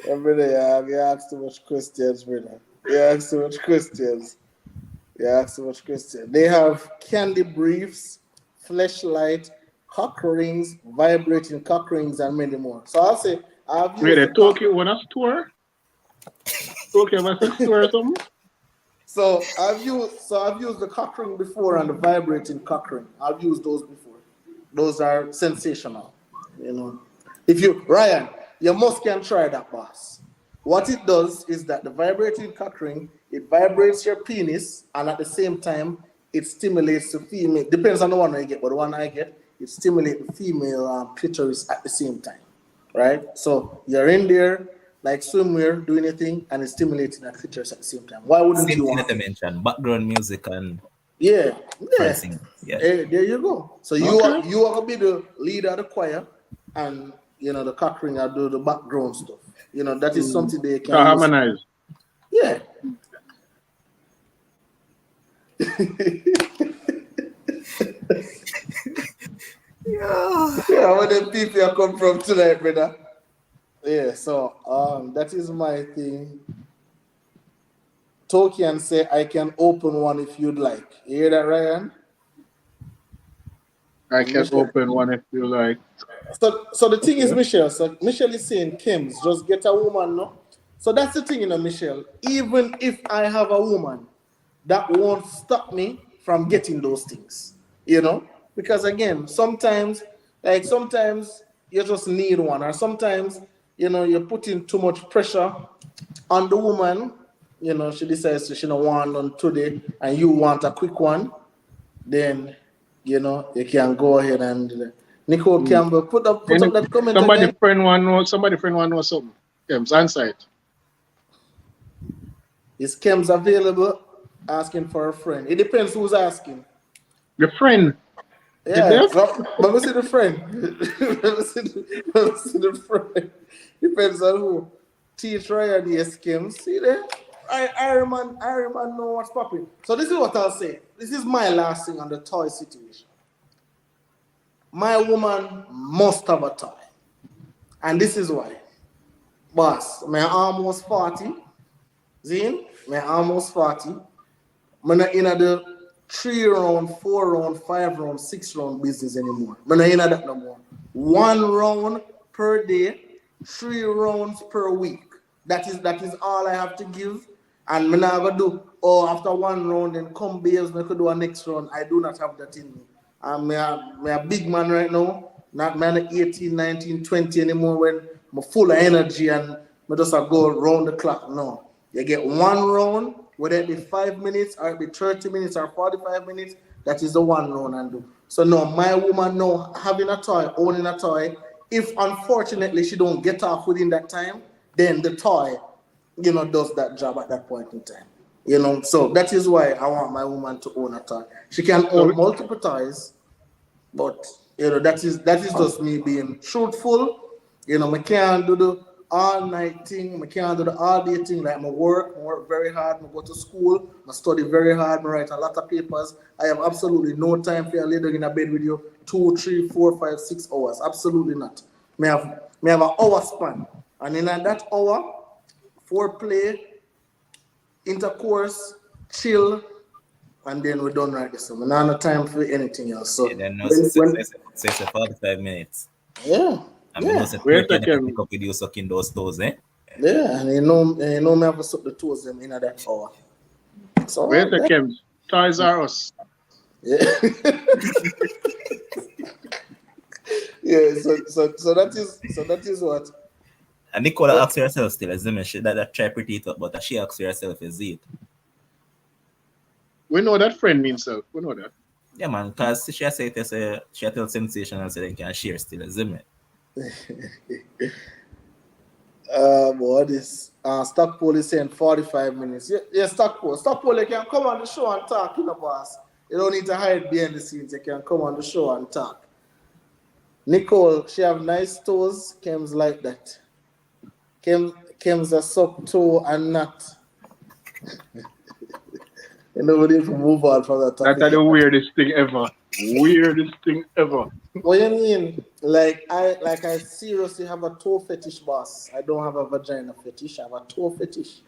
Brother, you ask too much questions, brother. You ask too much questions. They have candy briefs, fleshlight, cock rings, vibrating cock rings, and many more. So I'll say I've used the Tokyo one a store. Tokyo was a store or something. So I've used the cock ring before and the vibrating cock ring. I've used those before. Those are sensational. You know, Ryan, you must can try that, boss. What it does is that the vibrating cock ring, it vibrates your penis, and at the same time, it stimulates the female. Depends on the one I get, but the one I get, it stimulates the female clitoris at the same time, right? So you're in there like swimwear, doing anything, and it's stimulating that clitoris at the same time. Why wouldn't you want to mention background music and yeah. Hey, there you go. So you are gonna be the leader of the choir, and you know the cock ring will do the background stuff. You know, that is something they can harmonize. Yeah. Yeah, where the people come from tonight, brother. Yeah, so that is my thing. Tokian say I can open one if you'd like. You hear that, Ryan? I can open one if you like. So the thing is, Michelle. So Michelle is saying, Kims, just get a woman, no? So that's the thing, you know, Michelle. Even if I have a woman, that won't stop me from getting those things, you know? Because again, sometimes you just need one, or sometimes, you know, you're putting too much pressure on the woman. You know, she decides she don't want one today, and you want a quick one, then, you know, you can go ahead and Nicole Campbell, put up that comment somebody again. Friend one knows something. Kems, answer it. Is Kems available? Asking for a friend. It depends who's asking. Your friend. Yeah, but we see the friend. we see the friend. Depends on who. Teach Ryan, yes, Kems. See there? Iron Man know what's popping. So this is what I'll say. This is my last thing on the toy situation. my woman must have a toy. And this is why. Boss, I'm almost 40. Zin, I'm almost 40. I'm not in the 3 round, 4 round, 5 round, 6 round business anymore. I'm not in that no more. 1 round per day, 3 rounds per week. That is all I have to give. And I'm not gonna do, after 1 round, then come babes, I could do a next round. I do not have that in me. I'm a big man right now. Not man 18, 19, 20 anymore when I'm full of energy and I just go round the clock. No. You get 1 round, whether it be 5 minutes or it be 30 minutes or 45 minutes, that is the 1 round and do. So no, my woman now having a toy, owning a toy, if unfortunately she don't get off within that time, then the toy, does that job at that point in time. So that is why I want my woman to own a toy. She can own multiple toys, but that is just me being truthful. I can't do the all night thing, I can't do the all day thing. Like I work very hard, I go to school, I study very hard, I write a lot of papers. I have absolutely no time for you later in a bed with you 2, 3, 4, 5, 6 hours. Absolutely not. I have an hour span. And in that hour, foreplay, intercourse, chill, and then we're done right this. So I don't have time for anything else. So then no, say 45 minutes. Yeah. I mean, Yeah. Wait a pick second. up with you sucking those toes, eh? Yeah, and me have to suck the toes them in that hour. So Wait a second. Toys R Us. Yeah. Yeah, so that is what. And Nicola asks herself still, as that try pretty it up, but she asks herself, is it? We know that friend means self. We know that. Yeah, man, because she say she tell sensational so they can share still, isn't it? Boy, this Stockpole is saying 45 minutes. Yeah, Stockpole, you can come on the show and talk, boss. You don't need to hide behind the scenes. You can come on the show and talk. Nicole, she have nice toes. Kim's like that. Kim's a suck toe and not. We need to move on from that topic. That's the weirdest thing ever. Weirdest thing ever. What you mean? Like I seriously have a toe fetish, boss. I don't have a vagina fetish. I have a toe fetish.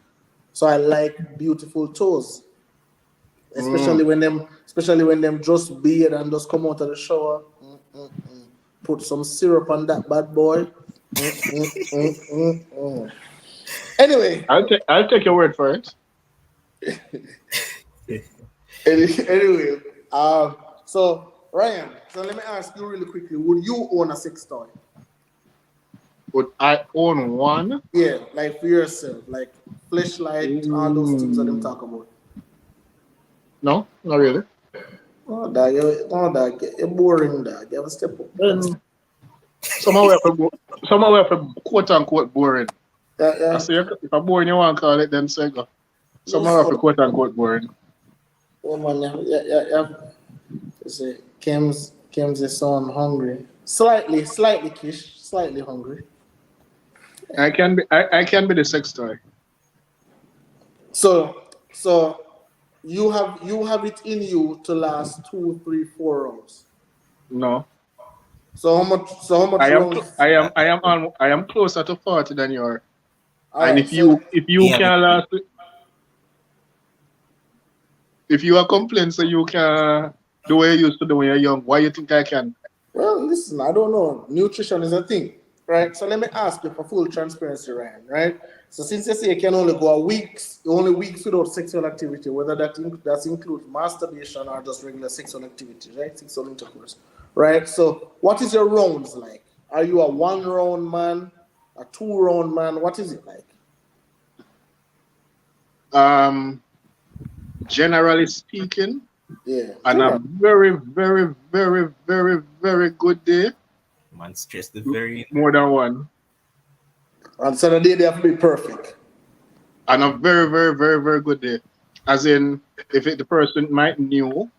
So I like beautiful toes, especially when them just bathe and just come out of the shower. Put some syrup on that bad boy. Anyway, I'll take your word for it. Anyway, so Ryan, so let me ask you really quickly: would you own a sex toy? Would I own one? Yeah, like for yourself, like fleshlight, all those things that them talk about. No, not really. Oh, dog, you're boring, dog. You have a step up. Somehow we have to quote unquote boring. Yeah. I say if I'm boring, you want to call it, then say go. Somehow we have to quote unquote boring. Oh man, yeah. Say, Kim's is so I'm hungry. Slightly kish, slightly hungry. I can be the sex toy. So you have it in you to last 2, 3, 4 rounds. No. So how much rounds? I am closer to 40 than you are. All and right, if you can last, if you are complaining so you can do what you used to do when you're young, why you think I can? Well, listen, I don't know. Nutrition is a thing, right? So let me ask you for full transparency, Ryan, right? So since you say you can only go weeks without sexual activity, whether that includes masturbation or just regular sexual activity, right? Sexual intercourse, right? So what is your rounds like? Are you a 1 round man, a 2 round man? What is it like? Generally speaking, yeah, on a very, very, very, very, very good day, Man, stress the very more than one. On Saturday they have to be perfect. On a very, very, very, very good day, as in if the person might knew,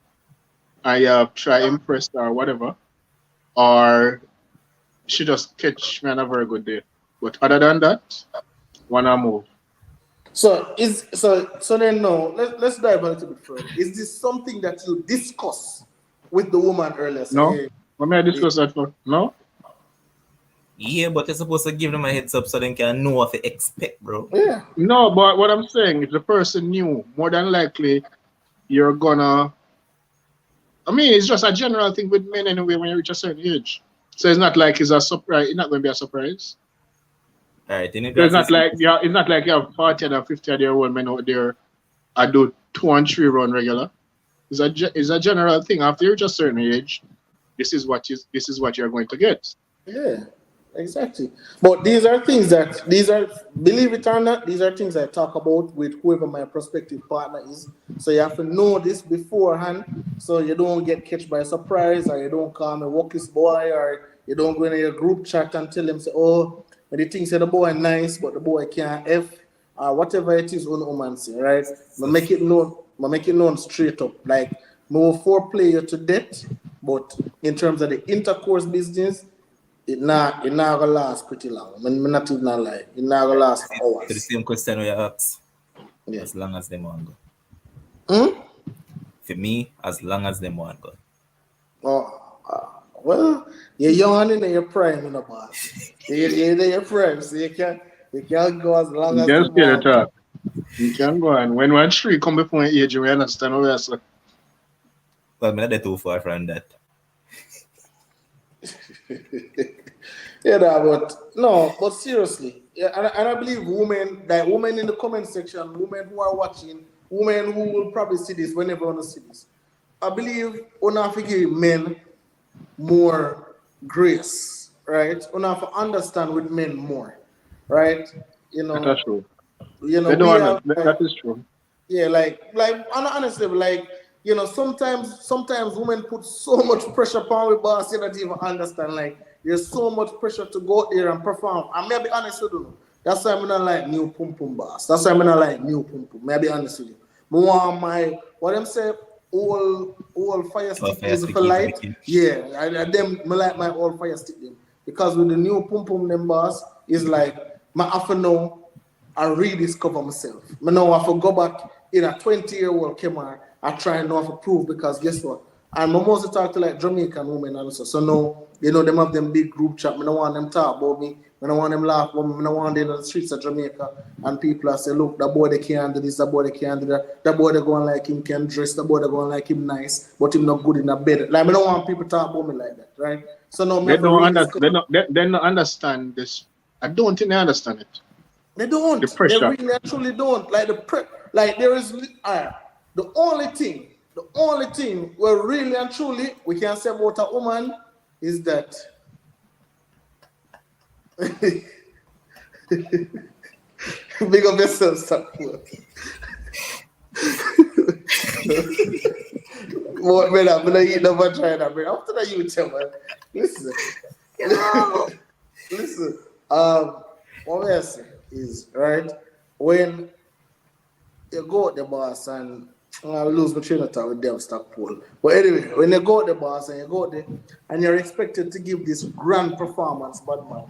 I try impress her or whatever, or she just catch me on a very good day. But other than that, one I move. So then no, let's dive a little bit further. Is this something that you discuss with the woman earlier? So, No. hey, What may I discuss that for? No? Yeah, but you're supposed to give them a heads up so they can know what to expect, bro. Yeah. No, but what I'm saying, if the person knew, more than likely you're gonna. I mean, it's just a general thing with men anyway when you reach a certain age. So it's not like it's a surprise. It's not going to be a surprise. All right, then you So got to see. it's not like you have 40 and 50-year-old men out there. I do 2 and 3 run regular. It's a general thing. After you reach a certain age, this is what you're going to get. Yeah, exactly. But believe it or not, these are things I talk about with whoever my prospective partner is. So you have to know this beforehand, so you don't get catch by surprise, or you don't call me walkies boy, or you don't go in your group chat and tell them say, oh, when they think say the boy nice, but the boy can't f, or whatever it is on woman say, right? But make it known straight up, like no foreplay you to death, but in terms of the intercourse business. It not gonna last pretty long. I'm not even gonna lie. It not gonna last for To the hours. same question we ask, Yeah. as long as them want go. Hmm? For me, as long as them want go. Oh, well, you're young and in your prime, boss. You're in your prime, so you can go as long You as can the stay the want. talk. You can go on. When 1 3 come before an age, you understand what we're saying. Well, I'm not too far from that. Yeah, but no, but seriously, yeah, and I believe women in the comment section, women who are watching, women who will probably see this whenever want to see this. I believe we have to give men more grace, right? We have to understand with men more, right? You That's know, true. we have That is true. yeah, honestly, sometimes women put so much pressure upon me, boss, you don't even understand. Like, there's so much pressure to go there and perform. And may I be honest with you, that's why I'm not like new pum pum boss. That's why I'm not like new pum pum. May I be honest with you. I want my what them say, all fire Oh, stick fire easy stick for easy light. wicked. Yeah, I them me like my all fire stick them. Because with the new pum pum them boss, is like my have to know I rediscover myself. I know I have to go back in a 20-year-old camera. I try and know how to prove because guess what? And I mostly talk to like Jamaican women also. So no, them have them big group chat. I don't want them talk about me. I don't want them laugh about me. I don't want them in the streets of Jamaica and people are say, look, that boy they can't do this, that boy they can't do that. That boy they going like him can dress, that boy they going like him nice, but him not good in a bed. Like I don't want people talk about me like that, right? So no, me They have to don't under, rediscover. they don't understand this. I don't think they understand it. They The don't. They pressure. really actually don't. Like there is the only thing where really and truly we can say about a woman is that big up yourself, stop. What man, I'm gonna eat never try that, man. After that you tell man. Listen. Listen. What we say is right when you go at the boss and I lose my train of thought with them Stockpole. But anyway, when you go at the boss and you go there and you're expected to give this grand performance, bad man,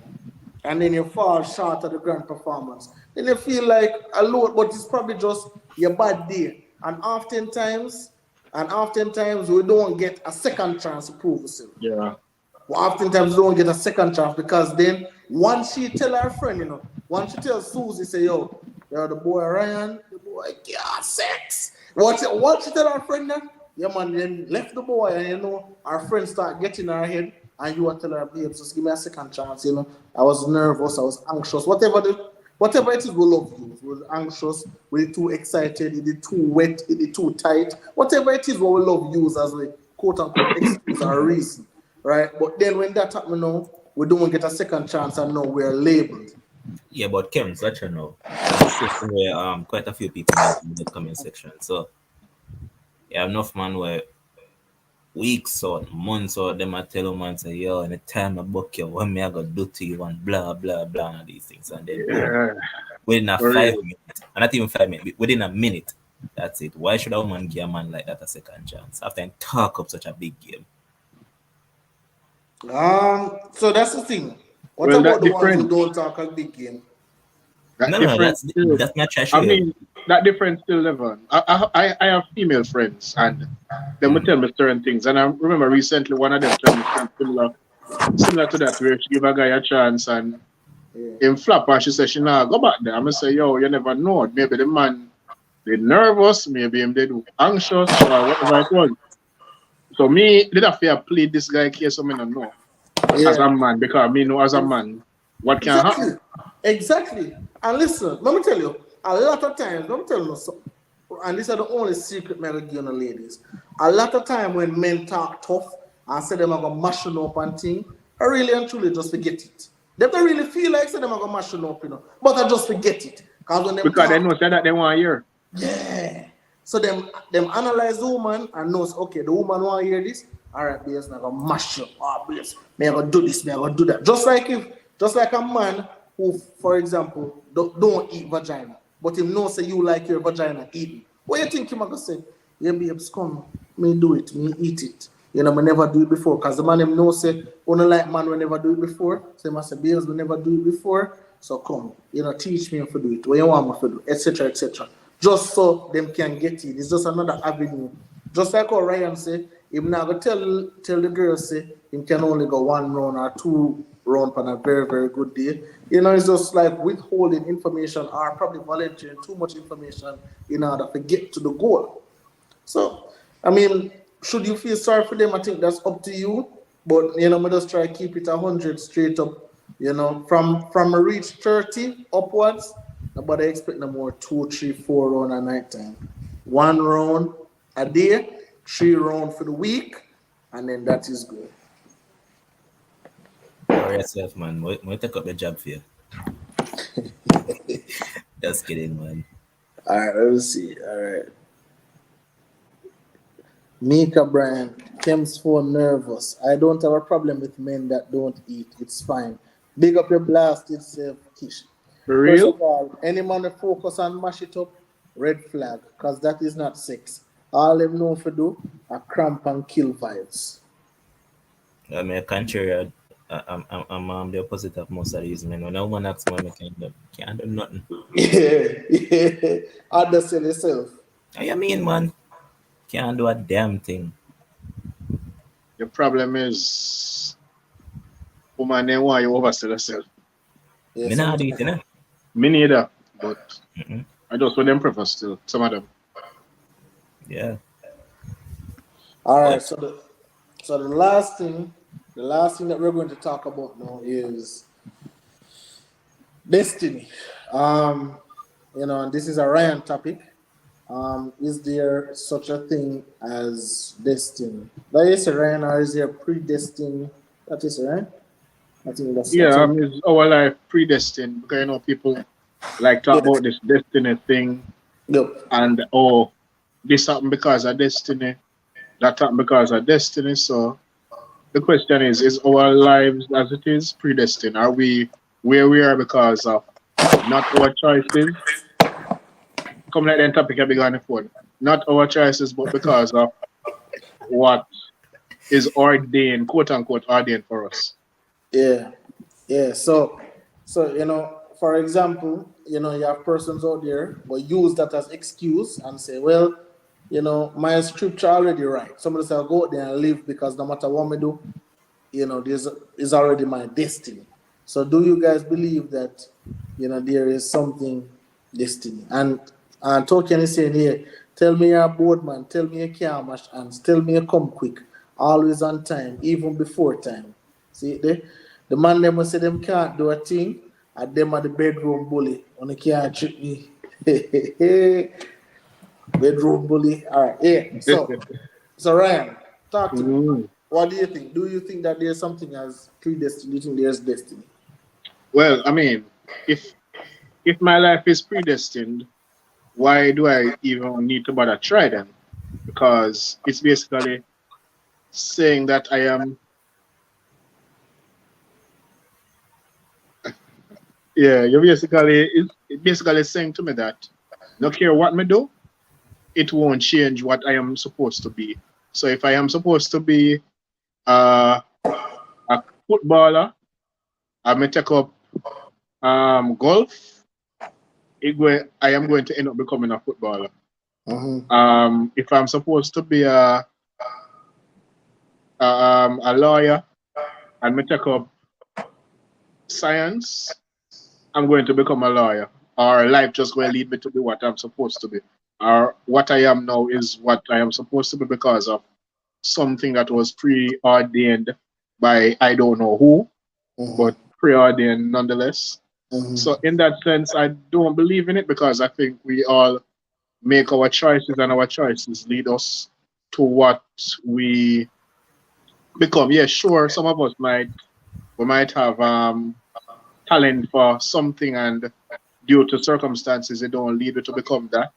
and then you fall short of the grand performance, then you feel like a load, but it's probably just your bad day. And oftentimes we don't get a second chance to prove ourselves. Yeah. Well, oftentimes don't get a second chance because then once she tell her friend, once she tell Susie, say, yo, the boy Ryan, the boy got sex. Once she tell her friend that, yeah man, then left the boy and her friend start getting her head and you want to tell her, babe, just give me a second chance, I was nervous, I was anxious, whatever it is we love you. We're anxious, we're too excited, it's too wet, it's too tight. Whatever it is what we love use as a quote unquote excuse or reason. Right? But then when that happens now, we don't get a second chance and now we're labeled. Yeah, but Kems, let you know. That's the question where quite a few people mentioned in the comment section. So yeah, enough man where weeks or months or them I tell them and say, yo, in the time I book you, what me I gotta do to you and blah blah blah and these things and then boom. Yeah. Within a For 5 minutes, and not even 5 minutes, within a minute, that's it. Why should a woman give a man like that a second chance after I talk up such a big game? So that's the thing. What Well, about that the ones who different. don't talk a big game? That No, difference still. that's not trash. I mean, that difference still live on. I have female friends, and they would tell me certain things. And I remember recently one of them told me something similar to that, where she give a guy a chance and Yeah. him flop, and she said she nah go back there. I'm gonna say, yo, you never know. Maybe the man did nervous, maybe him did anxious or whatever it was. So me did I fear plead this guy case, so me don't know as Yeah. a man, because me know as a man what can happen. Exactly. Exactly. And listen, let me tell you, a lot of times, let me tell you, and these are the only secret me I give you, ladies. A lot of time when men talk tough and say them are gonna mash you up and thing, I really and truly just forget it. They don't really feel like say them are gonna mash you up, but I just forget it. Because when them Because they know talk, say that they want to hear. yeah. So them analyze the woman and knows, okay, the woman want to hear this. All right, babes, I'm gonna mash you. Oh, babes, me I gonna do this, me I gonna do that. Just like a man who, for example, don't eat vagina, but him know say you like your vagina eaten. What you think him gonna say? Yeah, babes, come, me do it, me eat it. Me never do it before, cause the man him know say, only like man we never do it before. So he must say, babes, we never do it before. So come, teach me how to do it. What you want me to do, etc., etc. Just so them can get it. It's just another avenue. Just like how Ryan say, him now go tell the girl say him can only go 1 round or 2 rounds on a very, very good day. It's just like withholding information or probably volunteering too much information in order to get to the goal. So, I mean, should you feel sorry for them? I think that's up to you. But me just try to keep it 100 straight up. From a reach 30 upwards, nobody expect no more 2, 3, 4 round a night time. 1 round a day, 3 round for the week, and then that is good. For yourself, man. We take up the job for you. Just kidding, man. All right, let's see. All right. Mika Bryan, Kim's phone nervous. I don't have a problem with men that don't eat. It's fine. Big up your blasted self, Kish. For First real? of all, any man that focus on mash it up, red flag, because that is not sex. All them know for do are cramp and kill vibes. I mean, contrary, I'm the opposite of most of these men. When a woman asks me, I can't do nothing. Yeah, yeah. Understand yourself. What you mean, man? Can't do a damn thing. The problem is, woman, they want you oversell yourself. Yeah, Me not do it, sometimes. you know? Me neither, but Mm-mm. I just want them prefer still. Some of them. Yeah. All right, But so the last thing that we're going to talk about now is destiny. And this is a Ryan topic. Is there such a thing as destiny? That is Ryan, or is there predestined? That is right. I think that's Yeah, it. is our life predestined? Because people like talk Yes. about this destiny thing, Yep. and this happened because of destiny, that happened because of destiny. So the question is our lives as it is predestined? Are we where we are because of not our choices? Come like that topic I began before. Not our choices, but because of what is ordained, quote unquote, ordained for us. Yeah. Yeah. So for example, you have persons out there, but use that as excuse and say, well, my scripture already right. Somebody say, I'll go out there and live because no matter what me do, this is already my destiny. So do you guys believe that, there is something destiny? And Tolkien is saying here, tell me you're a board man, tell me you can't mash hands, tell me you come quick, always on time, even before time. See the man them will say them can't do a thing, and them are the bedroom bully. On the can't trick me. Bedroom bully. All right, yeah. So Ryan, talk to me. Mm. What do you think? Do you think that there's something as predestined? Do you think there's destiny? Well, I mean, if my life is predestined, why do I even need to bother try then? Because it's basically saying that I am, yeah, it's basically saying to me that no care what me do, it won't change what I am supposed to be. So if I am supposed to be uh, a footballer, I may take up golf, I am going to end up becoming a footballer. Mm-hmm. If I'm supposed to be a lawyer and me take up science, I'm going to become a lawyer. Or life just going to lead me to be what I'm supposed to be. Or what I am now is what I am supposed to be because of something that was preordained by I don't know who, Mm-hmm. but preordained nonetheless. Mm-hmm. So in that sense, I don't believe in it because I think we all make our choices and our choices lead us to what we become. Yeah, sure, some of us might have talent for something and due to circumstances it don't lead you to become that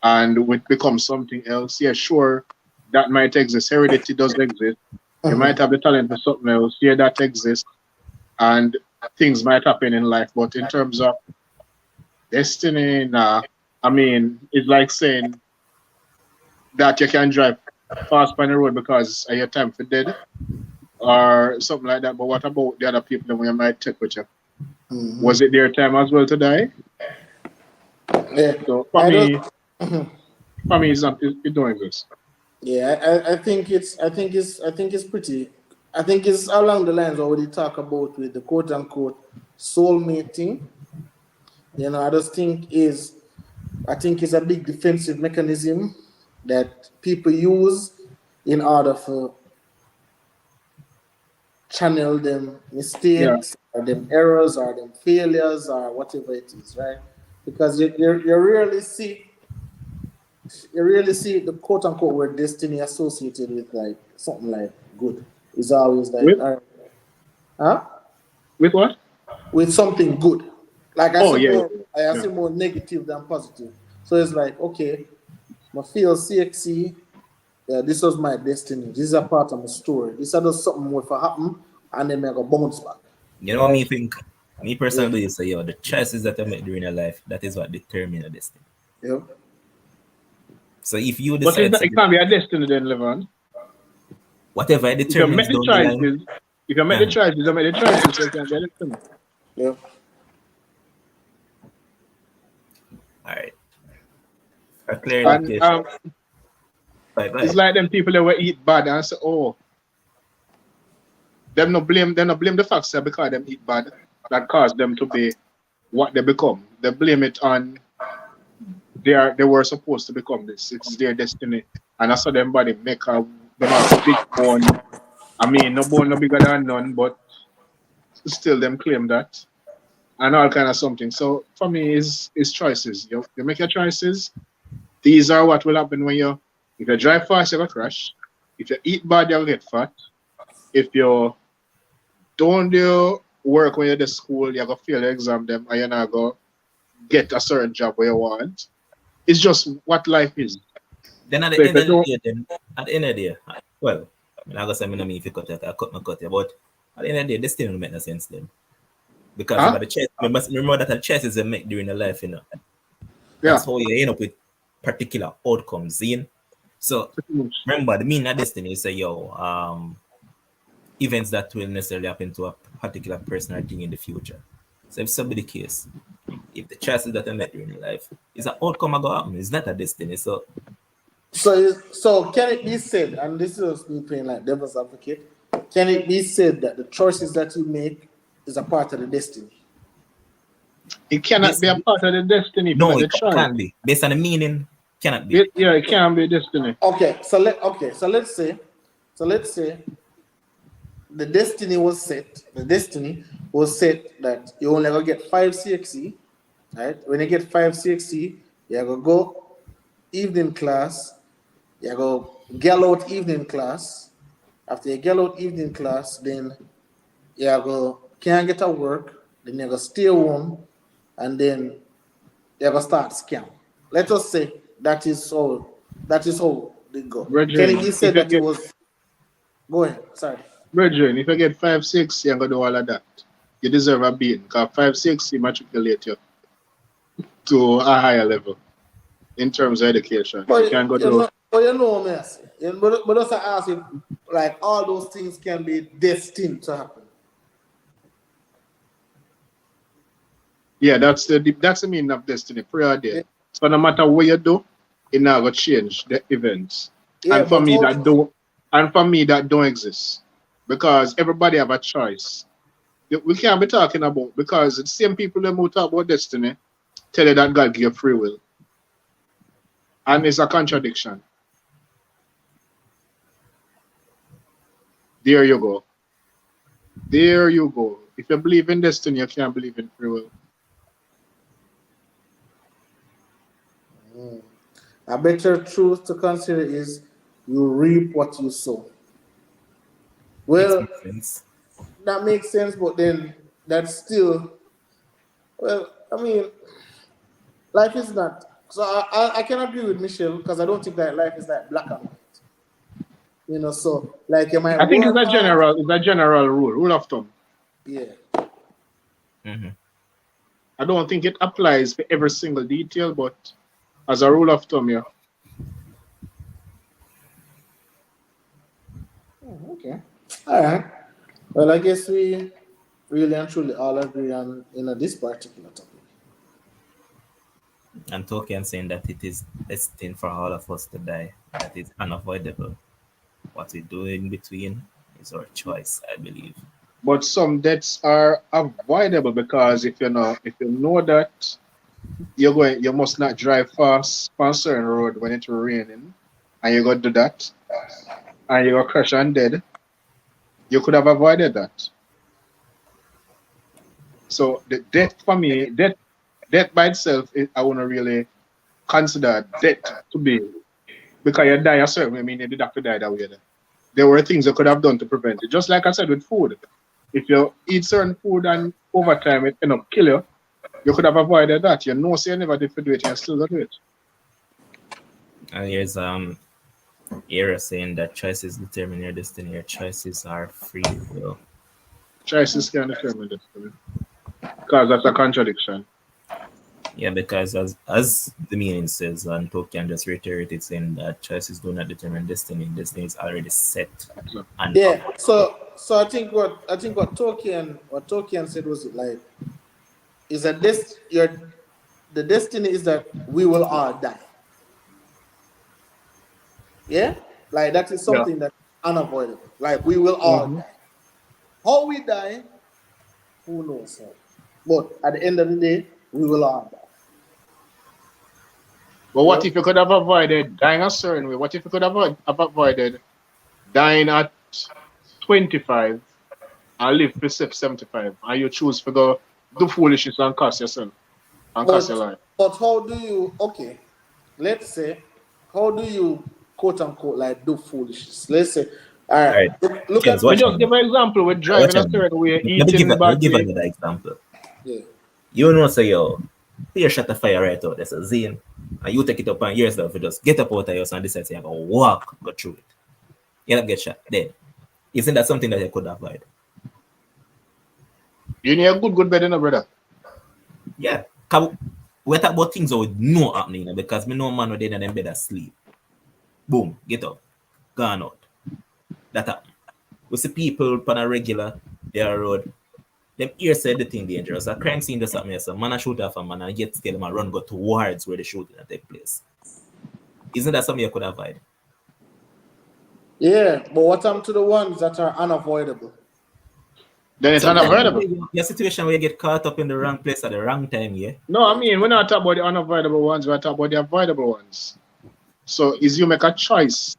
and we become something else. Yeah, sure, that might exist. Heredity does exist. You might have the talent for something else. Yeah, that exists. And things might happen in life. But in terms of destiny, nah. I mean, it's like saying that you can drive fast on the road because of your time for dead or something like that. But what about the other people that we might take with you? Mm-hmm. Was it their time as well to die? Yeah, So I don't. for me, it's not. It don't exist. Yeah, I think it's pretty. I think it's along the lines of what you talk about with the quote unquote soulmate thing. I think it's a big defensive mechanism that people use in order to channel them Yeah. mistakes or them errors or them failures or whatever it is, right? Because you really see the quote unquote word destiny associated with like something like good. It's always like, With all right, huh? with what? With something good. Like I Oh see yeah, more, I yeah. see more negative than positive. So it's like, okay, I feel CXC. Yeah, this was my destiny. This is a part of my story. This is just something more for happen, and then I go bounce back. You know what me Right? think? Me Yeah. personally say, yo, the choices that I make during your life, that is what determine your destiny. Yeah. So if you But decide to it do can't be a destiny then, Levon. whatever it If you determines make the down the line, choices, if you make the uh-huh. choices, you make the choices, so it can be a destiny. Yeah. All right. For And clarification. Bye it's bye. like them people that will eat bad and say, oh, them no blame the facts that because them eat bad that caused them to be what they become. They blame it on they were supposed to become this. It's their destiny. And I saw them body make them have big bone. I mean no bone no bigger than none, but still them claim that. And all kind of something. So for me is choices. You make your choices. These are what will happen when you if you drive fast you will crash. If you eat bad you'll get fat. If you don't do work when you're at school, you're gonna fail the exam them and you're not gonna get a certain job where you want. It's just what life is. Then at So the if end you of the don't day, at the end of the day, well, I mean, I guess I mean, if you cut it, I cut my cut, yeah, but at the end of the day, this still don't make no sense then. Because huh? about the chess, we must remember that the choices they make during the life, Yeah. that's how you end up with particular outcomes, in. So Pretty much. remember, the meaning of destiny is say, yo, events that will necessarily happen to a particular person or thing in the future. So if so be the case, if the choices that I make during life is an outcome I go happen, it's not a destiny. So So can it be said, and this is me playing like devil's advocate, can it be said that the choices that you make is a part of the destiny? It cannot based be a on, part of the destiny if you no, make it the choice. can't be. Based on the meaning, cannot be. Yeah, it can be destiny. So let's say the destiny was set that you only gonna get 5 CXC, right? When you get 5 CXC, you're gonna go evening class, you go get out evening class. After you get out evening class, then you go can't get to work, then you go stay home, and then you go start scam. Let us say that is how they go. Can it Brethren, be said that it was go ahead, sorry. if you get 5-6, you're gonna do all of that. You deserve a beating. Because 5-6 you matriculate you to a higher level in terms of education. You But can go you to know, what I say. But also ask if like all those things can be destined to happen. Yeah, that's the meaning of destiny, preordained. Yeah, So no matter what you do, it not gonna change the events. yeah, And for but me how? that don't exist. Because everybody have a choice. We can't be talking about because the same people that who talk about destiny tell you that God give free will. And it's a contradiction. There you go. There you go. If you believe in destiny, you can't believe in free will. A better truth to consider is you reap what you sow. Makes Well, more sense. that makes sense, but then that's still, well, I mean, life is not. So I can agree with Michelle because I don't think that life is like black and white. So like you might I think work hard. it's a general rule of thumb. Yeah. Mm-hmm. I don't think it applies for every single detail, but as a rule of thumb, yeah. Okay. All right. Well, I guess we really and truly all agree on this particular topic. And Tolkien saying that it is destined for all of us to die. That is unavoidable. What we do in between is our choice, I believe. But some deaths are avoidable because if you know that you must not drive fast on a certain road when it's raining, and you go do that, and you go crash and dead, you could have avoided that. So the death for me, death by itself, I wouldn't really consider death to be because you die a certain way, meaning the doctor died that way. There were things you could have done to prevent it. Just like I said with food. If you eat certain food and over time it end up kill you, you could have avoided that. You know, say you never did to do it, you still got to do it. And here's era saying that choices determine your destiny. Your choices are free will. Choices can determine destiny. Because that's a contradiction. Yeah, because as the meaning says, and Tolkien just reiterated saying that choices do not determine destiny. Destiny is already set So, and Yeah. up. So I think what Tolkien said was like is that the destiny is that we will all die. Yeah. Like that is yeah. something that's unavoidable. Like we will all hmm die. How we die, who knows how. But at the end of the day, we will all die. But what Yeah. if you could have avoided dying a certain way? What if you could have avoided dying at 25 and live to 75 and you choose to go do foolishness and cost yourself and cost your But life? but how do you let's say how do you quote unquote like do foolishness? Let's say all All right, right, look James, at Me watch just me. give an example with Watch driving a me. certain way, Let eating me give badly. another example. yeah. You know, say yo, you shut the fire right out. There's a zine, and you take it up on yourself. You just get up out of your house and decide to go walk, go through it. You not get shot dead. Isn't that something that you could avoid? You need a good bed in a brother. Yeah. 'Cause we talk about things that would know happening, because me know man who dead in them bed asleep. Boom, get up, gone out. That happen. We see people on a regular their road. Them ear said the thing dangerous. A crime scene just happen. So man a shoot off a man and yet still man run go towards where the shooting take place. Isn't that something you could avoid? Yeah, but what happened to the ones that are unavoidable? Then it's Sometimes unavoidable. your situation where you get caught up in the wrong place at the wrong time, yeah. No, I mean, we're not talking about the unavoidable ones, we're talking about the avoidable ones. So is you make a choice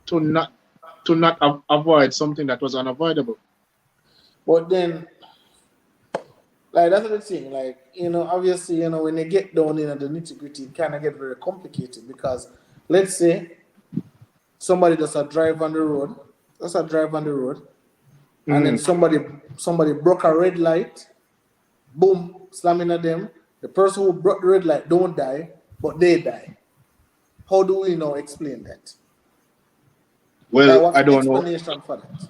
to not avoid something that was unavoidable. But then, like that's the thing. Like obviously, when you get down in the nitty gritty, it kind of get very complicated because let's say somebody does a drive on the road, and then Mm. somebody broke a red light, boom, slamming at them. The person who broke the red light don't die, but they die. How do we now explain that? Like, Well, what's I the don't know. explanation for that?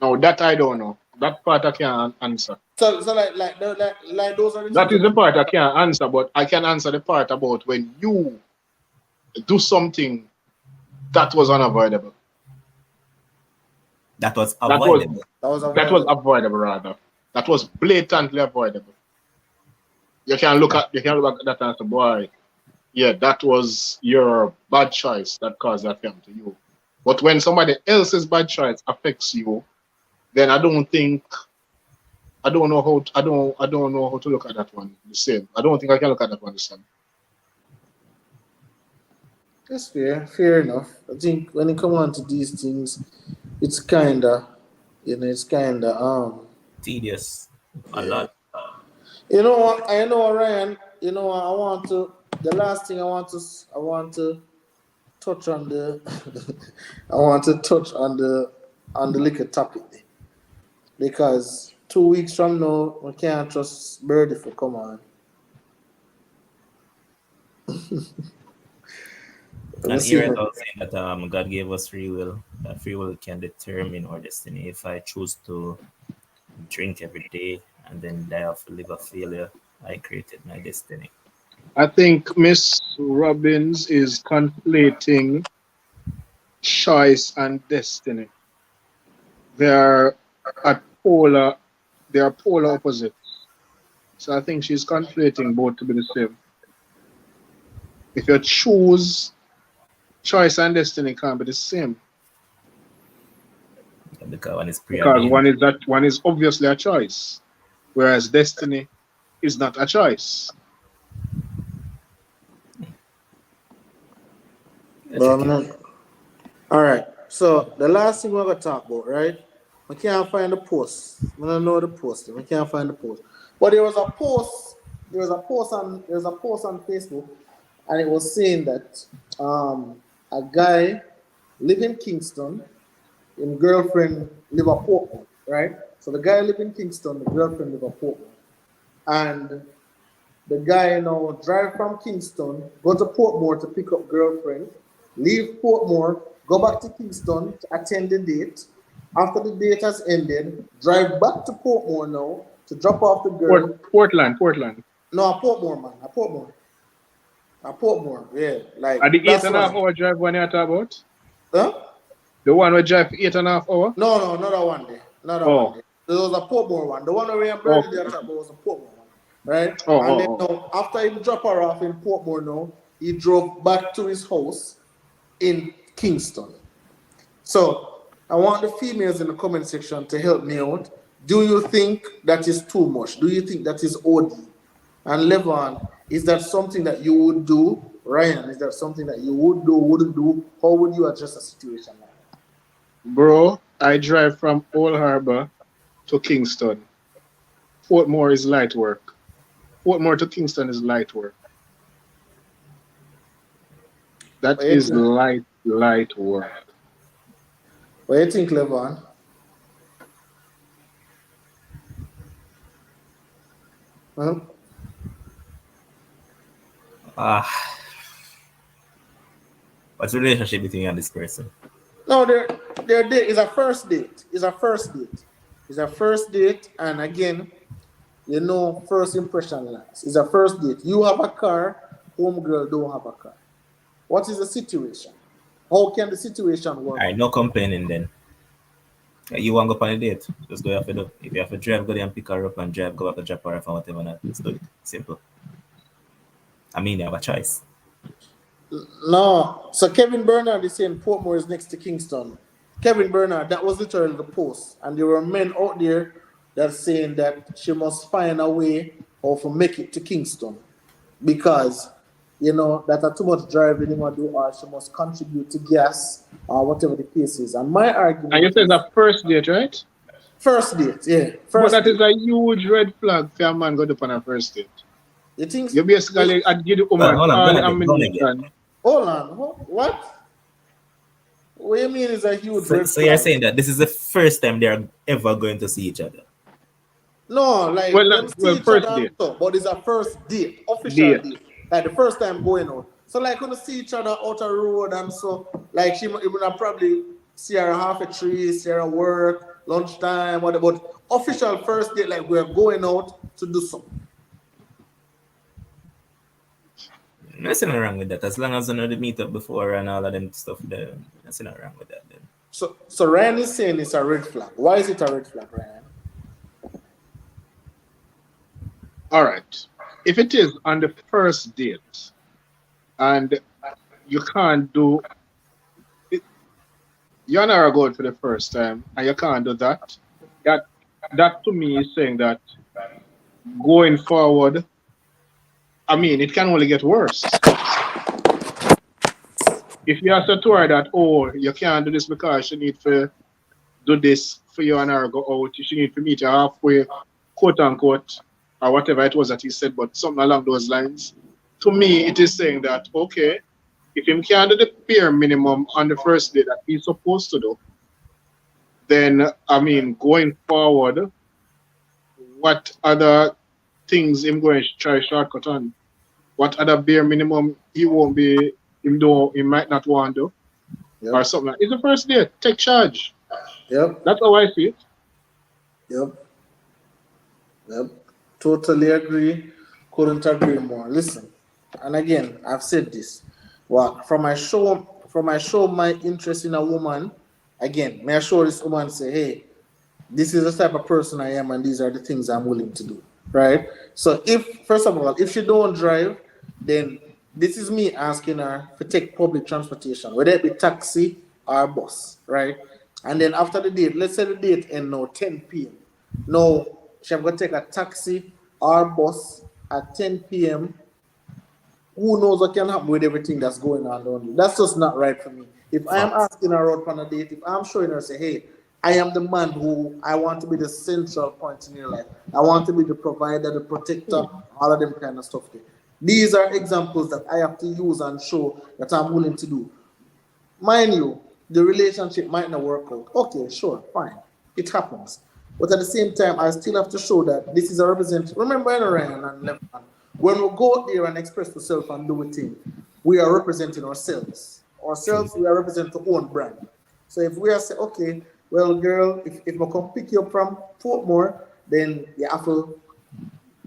No, that I don't know. That part I can't answer. So like those are the That things is the that part I can't answer, but I can answer the part about when you do something that was unavoidable. That was That was avoidable. was that was avoidable. avoidable rather. That was blatantly avoidable. You can look at that as a boy. Yeah, that was your bad choice that caused that film to you. But when somebody else's bad choice affects you, then I don't know how to look at that one the same. I don't think I can look at that one the same. That's fair. Fair enough. I think when it comes on to these things, it's kinda, it's kinda Tedious. A yeah. lot. You know what? I know Ryan. You know what? I want to. The last thing I want to touch on the. I want to touch on the liquor topic there. Because 2 weeks from now we can't trust Birdie for come on. Let me And see here it her. was saying that God gave us free will. That free will can determine our destiny. If I choose to drink every day and then die of a liver failure, I created my destiny. I think Miss Robbins is conflating choice and destiny. They are at polar they are polar opposites. So I think she's conflating both to be the same. If you choose choice and destiny can't be the same. Because one is Because preordained. one is obviously a choice, whereas destiny is not a choice. Yeah, tricky. All right. So the last thing we're gonna talk about, right? We can't find the post. We don't know the post. We can't find the post. But there was a post. There was a post on Facebook, and it was saying that a guy live in Kingston, his girlfriend live at Portmore, right? So the guy live in Kingston, the girlfriend live at Portmore, and the guy now drive from Kingston, go to Portmore to pick up girlfriend, leave Portmore, go back to Kingston to attend the date. After the date has ended, drive back to Portmore now to drop off the girl. Portland. No, a Portmore, man, a Portmore. A Portmore, yeah. At Like, the eight that's and a half why. hour drive one you talk about? Huh? The one we drive for 8.5 hours? No, not that one day. Not that one Oh, day. There was a Portmore one. The one where I'm oh, burning there talk about was a Portmore one. Right? oh, And then oh, after he drop her off in Portmore now, he drove back to his house in Kingston. So I want the females in the comment section to help me out. Do you think that is too much? Do you think that is OD? And Levon, is that something that you would do? Ryan, is that something that you would do, wouldn't do? How would you address a situation like that? Bro, I drive from Old Harbor to Kingston. Portmore is light work. Portmore to Kingston is light work. That What do you is think? light work. What do you think, Levon? Huh? Ah, what's the relationship between you and this person? No, their date is a first date. It's a first date. It's a first date, and again, first impression lasts. It's a first date. You have a car, homegirl don't have a car. What is the situation? How can the situation All work right, out? no complaining then. You want to go on a date? Just go have to do. If you have to drive, go there and pick her up and drive, go back to drop her off and whatever. Not. Just do it. Simple. I mean, you have a choice. No. So Kevin Bernard is saying Portmore is next to Kingston. Kevin Bernard, that was literally the post. And there were men out there that saying that she must find a way of to make it to Kingston. Because, that are too much driving in what do, or she must contribute to gas or whatever the case is. And my And you argument say it's is a first date, right? first date, yeah. But First that is date. a huge red flag for a man going up on a first date. You think You basically I'd give the Well, woman hold on, all go the again, go again. ammunition. hold on, what? What you mean is a huge red So you're flag? saying that this is the first time they're ever going to see each other? No, like them see each other First and date. stuff, but it's a first date, official Date. date, like the first time going out. So like when you see each other out the road and so, like she would probably see her half a tree, see her at work, lunchtime, whatever. But official first date, like we're going out to do something. Nothing wrong with that. As long as you know the meet up before and all of them stuff, there, nothing wrong with that. Then. So Ryan is saying it's a red flag. Why is it a red flag, Ryan? All right. if it is on the first date and you can't do it, you're not going for the first time and you can't do that, that that to me is saying that going forward, I mean, it can only get worse. If you have to her that, oh, you can't do this because you need to do this for you and her go out, you need to meet you halfway, quote unquote, or whatever it was that he said, but something along those lines. To me, it is saying that, okay, if him can't do the bare minimum on the first day that he's supposed to do, then, I mean, going forward, what other things him going to try shortcut on? What other bare minimum he won't be, him though he might not want to, or something like that. It's the first day, take charge. Yep. That's how I see it. Yep. Totally agree. Couldn't agree more. Listen, and again, I've said this. Well, from my show, my interest in a woman. Again, may I show this woman say, hey, this is the type of person I am, and these are the things I'm willing to do. Right? So if first of all, if she don't drive, then this is me asking her to take public transportation, whether it be taxi or bus, right? And then after the date, let's say the date end now 10 p.m. Now she have got to take a taxi or bus at 10 p.m. Who knows what can happen with everything that's going on down there? That's just not right for me. If I am asking her out on a date, if I'm showing her, say, hey, I am the man who I want to be the central point in your life. I want to be the provider, the protector, all of them kind of stuff there. These are examples that I have to use and show that I'm willing to do. Mind you, the relationship might not work out. Okay, sure, fine. It happens. But at the same time, I still have to show that this is a representative. Remember, Ryan and left hand. When we go out there and express ourselves and do a thing, we are representing ourselves. We are representing our own brand. So if we are saying, okay, well, girl, if I come pick you up from Portmore, then you have to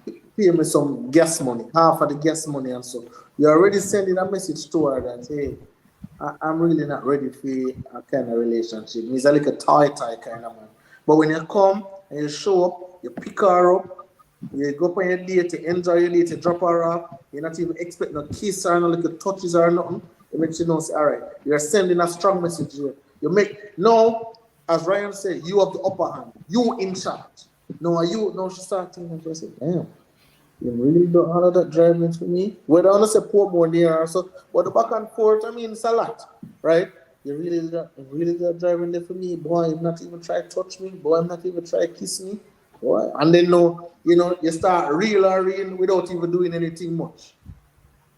pay me some gas money, half of the gas money and so. You're already sending a message to her that, hey, I'm really not ready for a kind of relationship. It's like a toy kind of man. But when you come and you show up, you pick her up, you go up on your date, you enjoy your date, you drop her off, you're not even expecting no kiss or no little touches or nothing. It makes you know, say, all right, you're sending a strong message here. You make, no, as Ryan said, you have the upper hand. You in charge. No, she started thinking, I said, damn. You really don't have that driving for me? Whether I say Portmore near or so, but the back and forth, I mean, it's a lot, right? You really got driving there for me? Boy, you not even try to touch me? Boy, I'm not even try to kiss me? Boy, and then you start reeling without even doing anything much.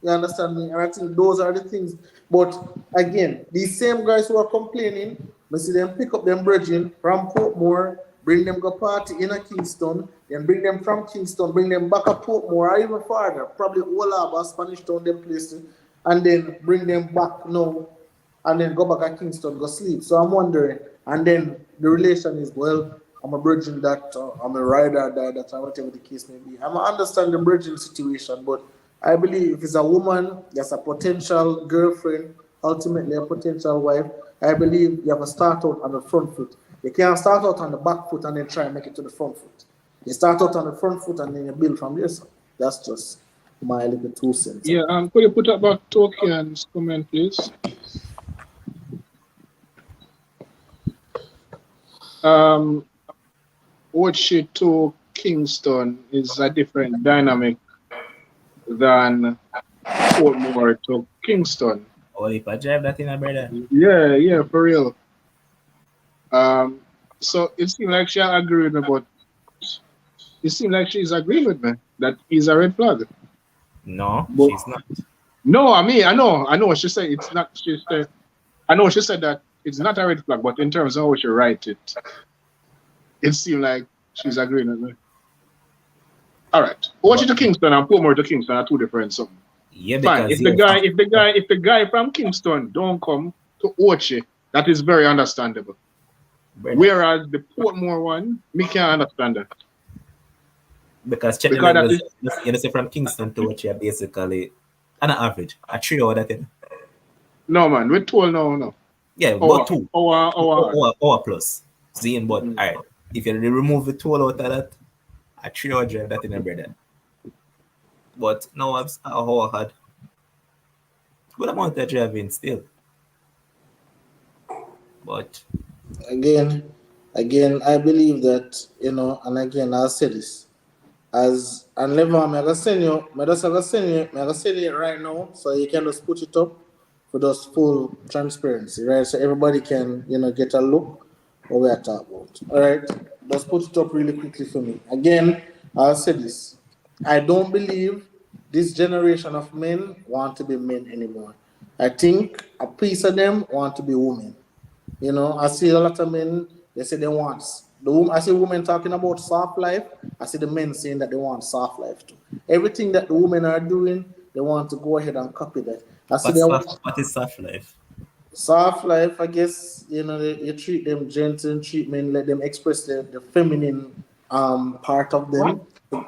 You understand me? And I think those are the things. But again, these same guys who are complaining, I see them pick up them brethren from Portmore, bring them go party in a Kingston, then bring them from Kingston, bring them back to Portmore or even farther, probably Olaba, Spanish Town, them places, and then bring them back now, and then go back to Kingston, go sleep. So I'm wondering, and then the relation is, well, I'm a bridging that, I'm a rider that, whatever the case may be. I understand the bridging situation, but I believe if it's a woman that's a potential girlfriend, ultimately a potential wife, I believe you have to start out on the front foot. You can't start out on the back foot and then try and make it to the front foot. You start out on the front foot and then you build from there. So that's just my little 2 cents. Yeah, could you put up back Tokian's comment, please? What she to Kingston is a different dynamic than Portmore to Kingston. Oh, if I drive that in a brother. Yeah, for real. So it seems like she agreed with me, but it seems like she's agreeing with me that is a red flag. No, but, she's not. No, I mean, I know. She said it's not. She said, I know she said that it's not a red flag, but in terms of how she write it, it seems like she's agreeing with me. All right, watch it to Kingston and Portmore to Kingston are two different something. Yeah, fine. If the guy from Kingston don't come to Ochi, that is very understandable. Whereas the Portmore one, me can't understand that. Because check the levels, you know, from Kingston to Ochi are basically on average a 3 hour that. No man, we told no. Yeah, but 2 hour plus. See, but all right, if you remove the toll out of that, a 3 hour drive that in a brother. But now I'm how hard. Good amount of driving still. But Again, I believe that, and again, I'll say this. As and Levan, I'm gonna send you, I'm gonna send it right now, so you can just put it up for just full transparency, right? So everybody can, get a look what we are talking about. All right, just put it up really quickly for me. Again, I'll say this: I don't believe this generation of men want to be men anymore. I think a piece of them want to be women. I see a lot of men, they say they want the woman. I see women talking about soft life. I see the men saying that they want soft life too. Everything that the women are doing, they want to go ahead and copy that. I see they want what is soft life? soft life. I guess you treat them gentle treatment, let them express the feminine part of What? them.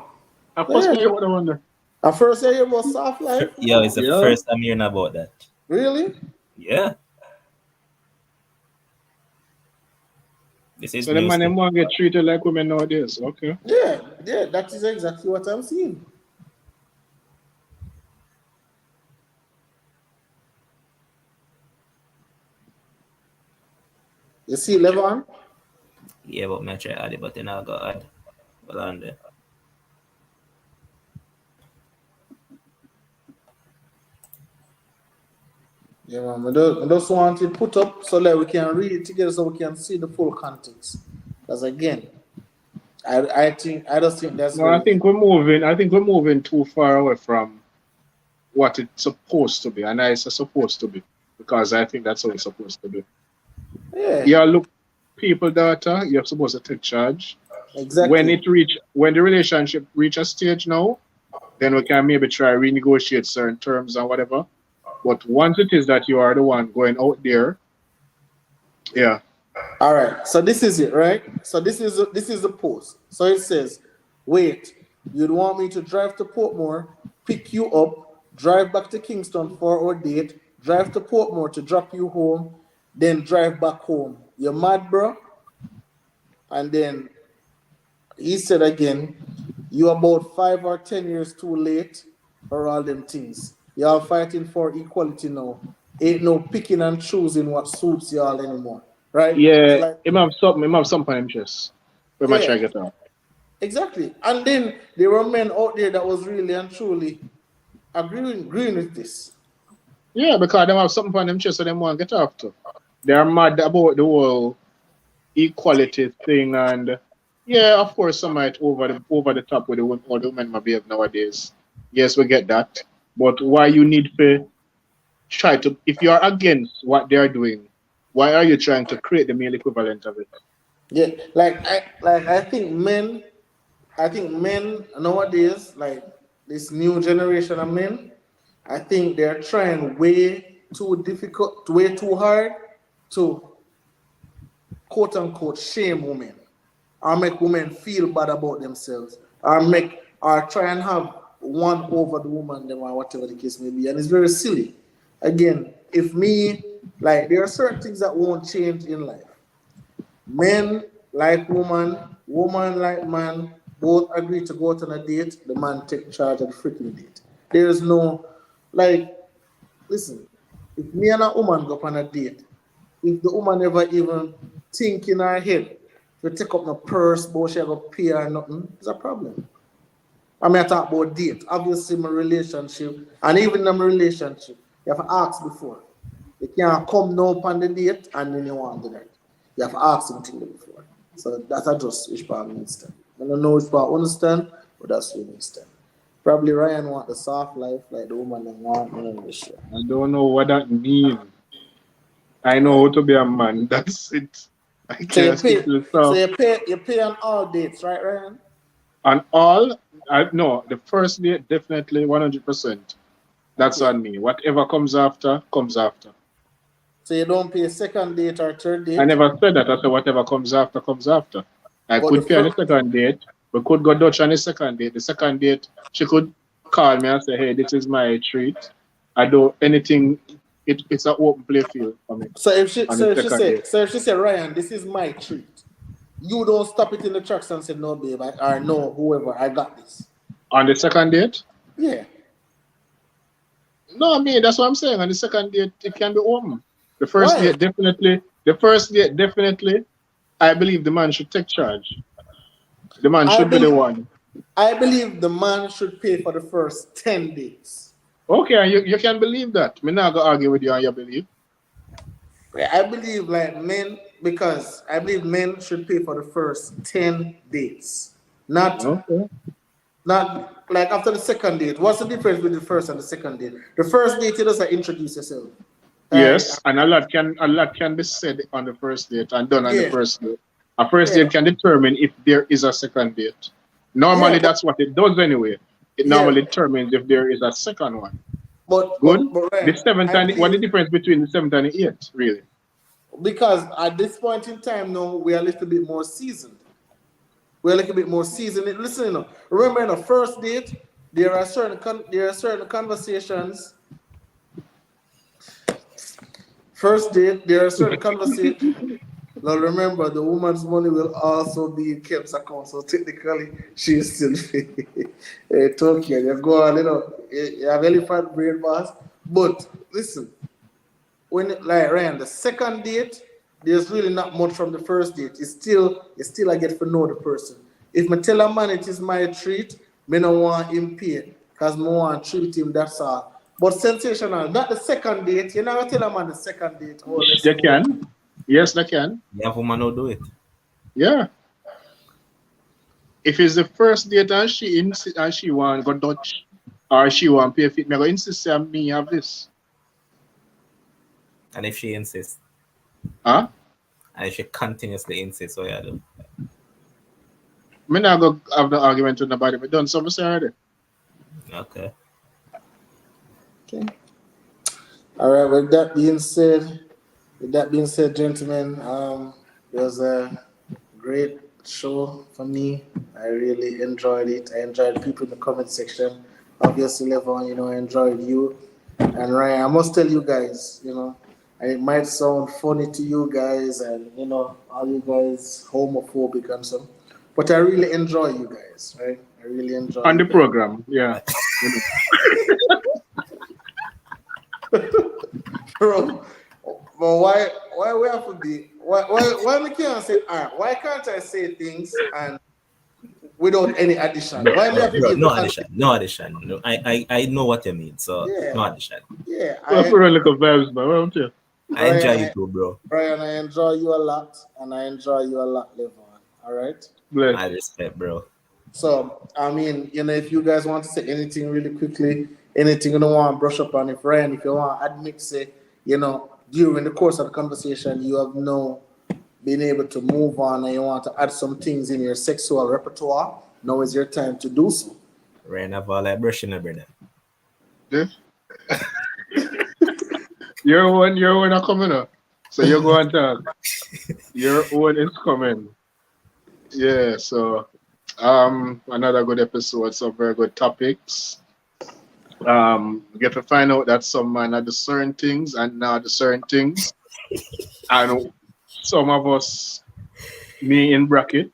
I first Yeah. play what I wonder. At first, I hear about soft life. Yeah, it's the Yeah. first I'm hearing about that. Really? Yeah. This is So the news man to them want get treated like women nowadays. Okay. Yeah, yeah. That is exactly what I'm seeing. You see, Levon? yeah, but me try add it, but then I got add. Hold on there. Yeah, man. I just want it put up so that we can read it together so we can see the full context. Because again, I just think that's No, I very think we're moving. I think we're moving too far away from what it's supposed to be, and it's supposed to be, because I think that's how it's supposed to be. yeah, Yeah, look, people, data, you're supposed to take charge. exactly. When the relationship reach a stage now, then we can maybe try renegotiate certain terms and whatever. But once it is that you are the one going out there, yeah, All right. So this is it, right? So this is the post. So it says, wait, you'd want me to drive to Portmore, pick you up, drive back to Kingston for our date, drive to Portmore to drop you home, then drive back home. You're mad, bro? And then he said again, you about 5 or 10 years too late for all them things. Y'all fighting for equality now. Ain't no picking and choosing what suits y'all anymore. Right? So yeah, like, him have some interest. We might yeah, try get out. exactly. And then there were men out there that was really and truly agreeing with this. Yeah, because them have something on them chest, so them want to get after. They are mad about the whole equality thing, and yeah, of course, some might over the top with the women, or the women might behave nowadays. Yes, we get that, but why you need to try to, if you are against what they are doing, why are you trying to create the male equivalent of it? Yeah, I think men nowadays, like this new generation of men, I think they're trying way too difficult, way too hard to quote unquote shame women or make women feel bad about themselves or try and have one over the woman them or whatever the case may be. And it's very silly. Again, if me like there are certain things that won't change in life. Men like woman, woman like man, both agree to go out on a date, the man take charge of the freaking date. There is no like listen, if me and a woman go on a date, if the woman never even think in her head to take up no purse, but she go pay or nothing, it's a problem. I mean, I talk about date. Obviously, my relationship, and even in my relationship, you have to ask before. You can't come now upon the date and then you want to do that. You have to ask something before. So that's just which part I understand. I don't know which part I understand, but that's what I understand. Probably Ryan want the soft life like the woman that want, I'm not really sure. I don't know what that means. I know how to be a man. That's it. I So you can't speak pay, to the so stuff. you pay on all dates, right, Ryan? And all, I no, the first date definitely 100%. That's Okay. on me. Whatever comes after, comes after. So you don't pay second date or third I date, never said that. I said whatever comes after, comes after. I but the could pay on the first. second date. We could go Dutch on the second date. The second date, she could call me and say, hey, this is my treat. I do anything. It's an open play field for me So if she on the so if she second say date. so if she say Ryan, this is my treat. You don't stop it in the tracks and say no, babe, or no, whoever, I got this. On the second date? Yeah. No, I mean that's what I'm saying. On the second date, it can be home. The first Why? date, definitely. The first date, definitely. I believe the man should take charge. The man I should be the believe one. I believe the man should pay for the first 10 days. Okay, and you can believe that. Me not gonna argue with you on your belief. I believe like men because I believe men should pay for the first 10 dates. Okay. Not like after the second date. What's the difference between the first and the second date? The first date you just introduce yourself. Hi. Yes, and a lot can be said on the first date and done on the Yeah. first date. A first Yeah. date can determine if there is a second date. Yeah, Normally, that's what it does anyway. It yeah. normally determines if there is a second one. But Good. but but The Ryan, seventh I and what the believe difference between the seventh and the eighth, really? because at this point in time now we are a little bit more seasoned. We're a little bit more seasoned. Listen, remember in a first date, there are certain conversations. First date, there are certain conversations. Now remember, the woman's money will also be in Kemp's account, so technically she's still Tokyo. You go on, you have elephant brain boss. But listen, when like Ryan, the second date, there's really not much from the first date. It's still I get to know the person. If me tell a man it is my treat, me no want him pay, cause me want to treat him. That's all. But sensational, not the second date. You never tell a man the second date. Oh, let's They go. can. Yes, they can. You have woman who do it. Yeah. If it's the first date and she want go Dutch or she want pay fit, me go insist say me have this. And if she insists, Huh? and if she continuously insists, so yeah, do. Me not go have the argument with nobody. Me done something say already. Okay. Okay. All right. With that being said, gentlemen, it was a great show for me. I really enjoyed it. I enjoyed people in the comment section. Obviously, Levon, I enjoyed you. And Ryan, I must tell you guys, and it might sound funny to you guys, and all you guys homophobic and so, but I really enjoy you guys, right? I really enjoy On you the guys. program, yeah. Bro, but why we have to be why we can't say why can't I say things and without any addition? Bro, Why me bro, have to bro, give the no addition, no addition. No, I know what you mean, so yeah, no addition. yeah. Well, for a little vibes, man, won't you? I enjoy you Brian, too, bro. Brian, I enjoy you a lot, and I enjoy you a lot, Levon. All right. Bless. My respect, bro. So I mean, if you guys want to say anything really quickly, anything you don't want to brush up on, if you want to admit, say, during the course of the conversation, you have no been able to move on and you want to add some things in your sexual repertoire, now is your time to do so. Rain of all like brushing, brother. Yeah. Your one are coming up. So you go and talk. Your own is coming. Yeah, so another good episode, some very good topics. Get to find out that some man are the certain things and not the certain things. And some of us, me in bracket,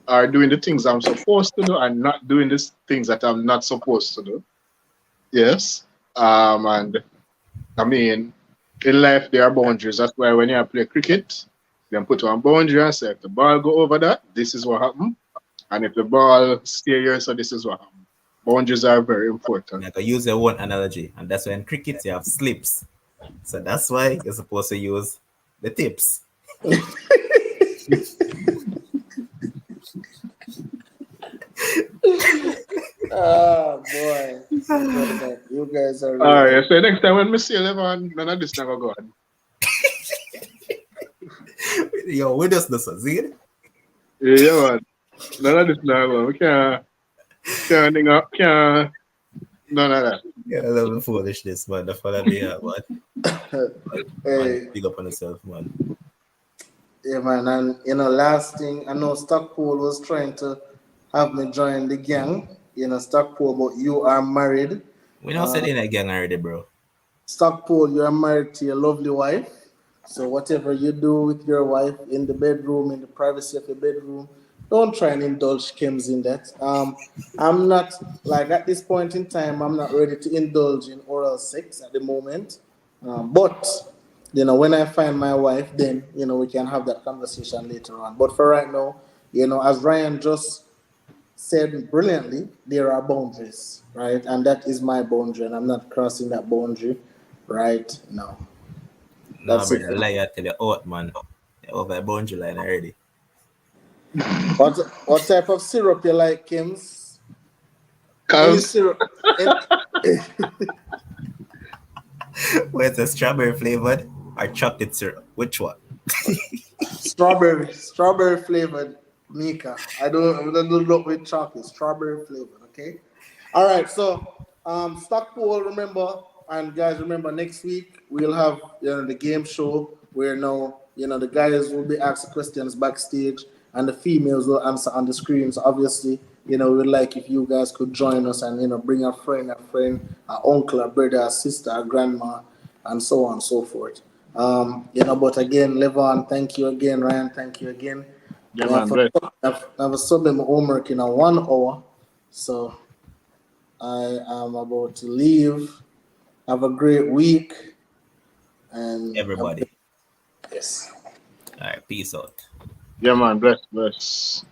are doing the things I'm supposed to do and not doing the things that I'm not supposed to do. Yes. And I mean, in life there are boundaries. That's why when you play cricket, then put one boundary and say if the ball go over that, this is what happened. And if the ball stay here, so this is what happened. Boundaries are very important. Like I use your one analogy, and that's why in cricket you have slips. So that's why you're supposed to use the tips. Oh boy. You guys are All really right, so next time when we see 11, none of this never go on. Yo, we just do so, see? Yeah, man. None of this never go on. We can't hang up, none of that. Yeah, I love the foolishness, man. The follow me out, man. hey, Man, big up on yourself, man. yeah man, and last thing, I know Stockpole was trying to have me join the gang, Stockpole, but you are married. We don't sit in a gang already, bro. Stockpole, you are married to your lovely wife. So whatever you do with your wife in the bedroom, in the privacy of your bedroom, don't try and indulge chems in that. I'm not like at this point in time. I'm not ready to indulge in oral sex at the moment. But when I find my wife, then we can have that conversation later on. But for right now, as Ryan just said brilliantly, there are boundaries, right? And that is my boundary, and I'm not crossing that boundary right now. No, That's it. brother, lie I tell you out, man. You're over a boundary line already. What type of syrup you like, Kims? Any Cause syrup? Any, Wait, a strawberry flavored or chocolate syrup? Which one? strawberry flavored Mika. I don't look with chocolate. Strawberry flavored. Okay. All right. So, stock poll. Remember, and guys, remember next week we'll have the game show where now the guys will be asking questions backstage and the females will answer on the screens. Obviously, we'd like if you guys could join us and bring a friend, a uncle, a brother, a sister, a grandma, and so on and so forth. But again, Levon, thank you again, Ryan, thank you again. yeah, man, bless. I've submitted my homework in a 1 hour, so I am about to leave. Have a great week, and Everybody. yes. All right, peace out. Yeah, man, bless.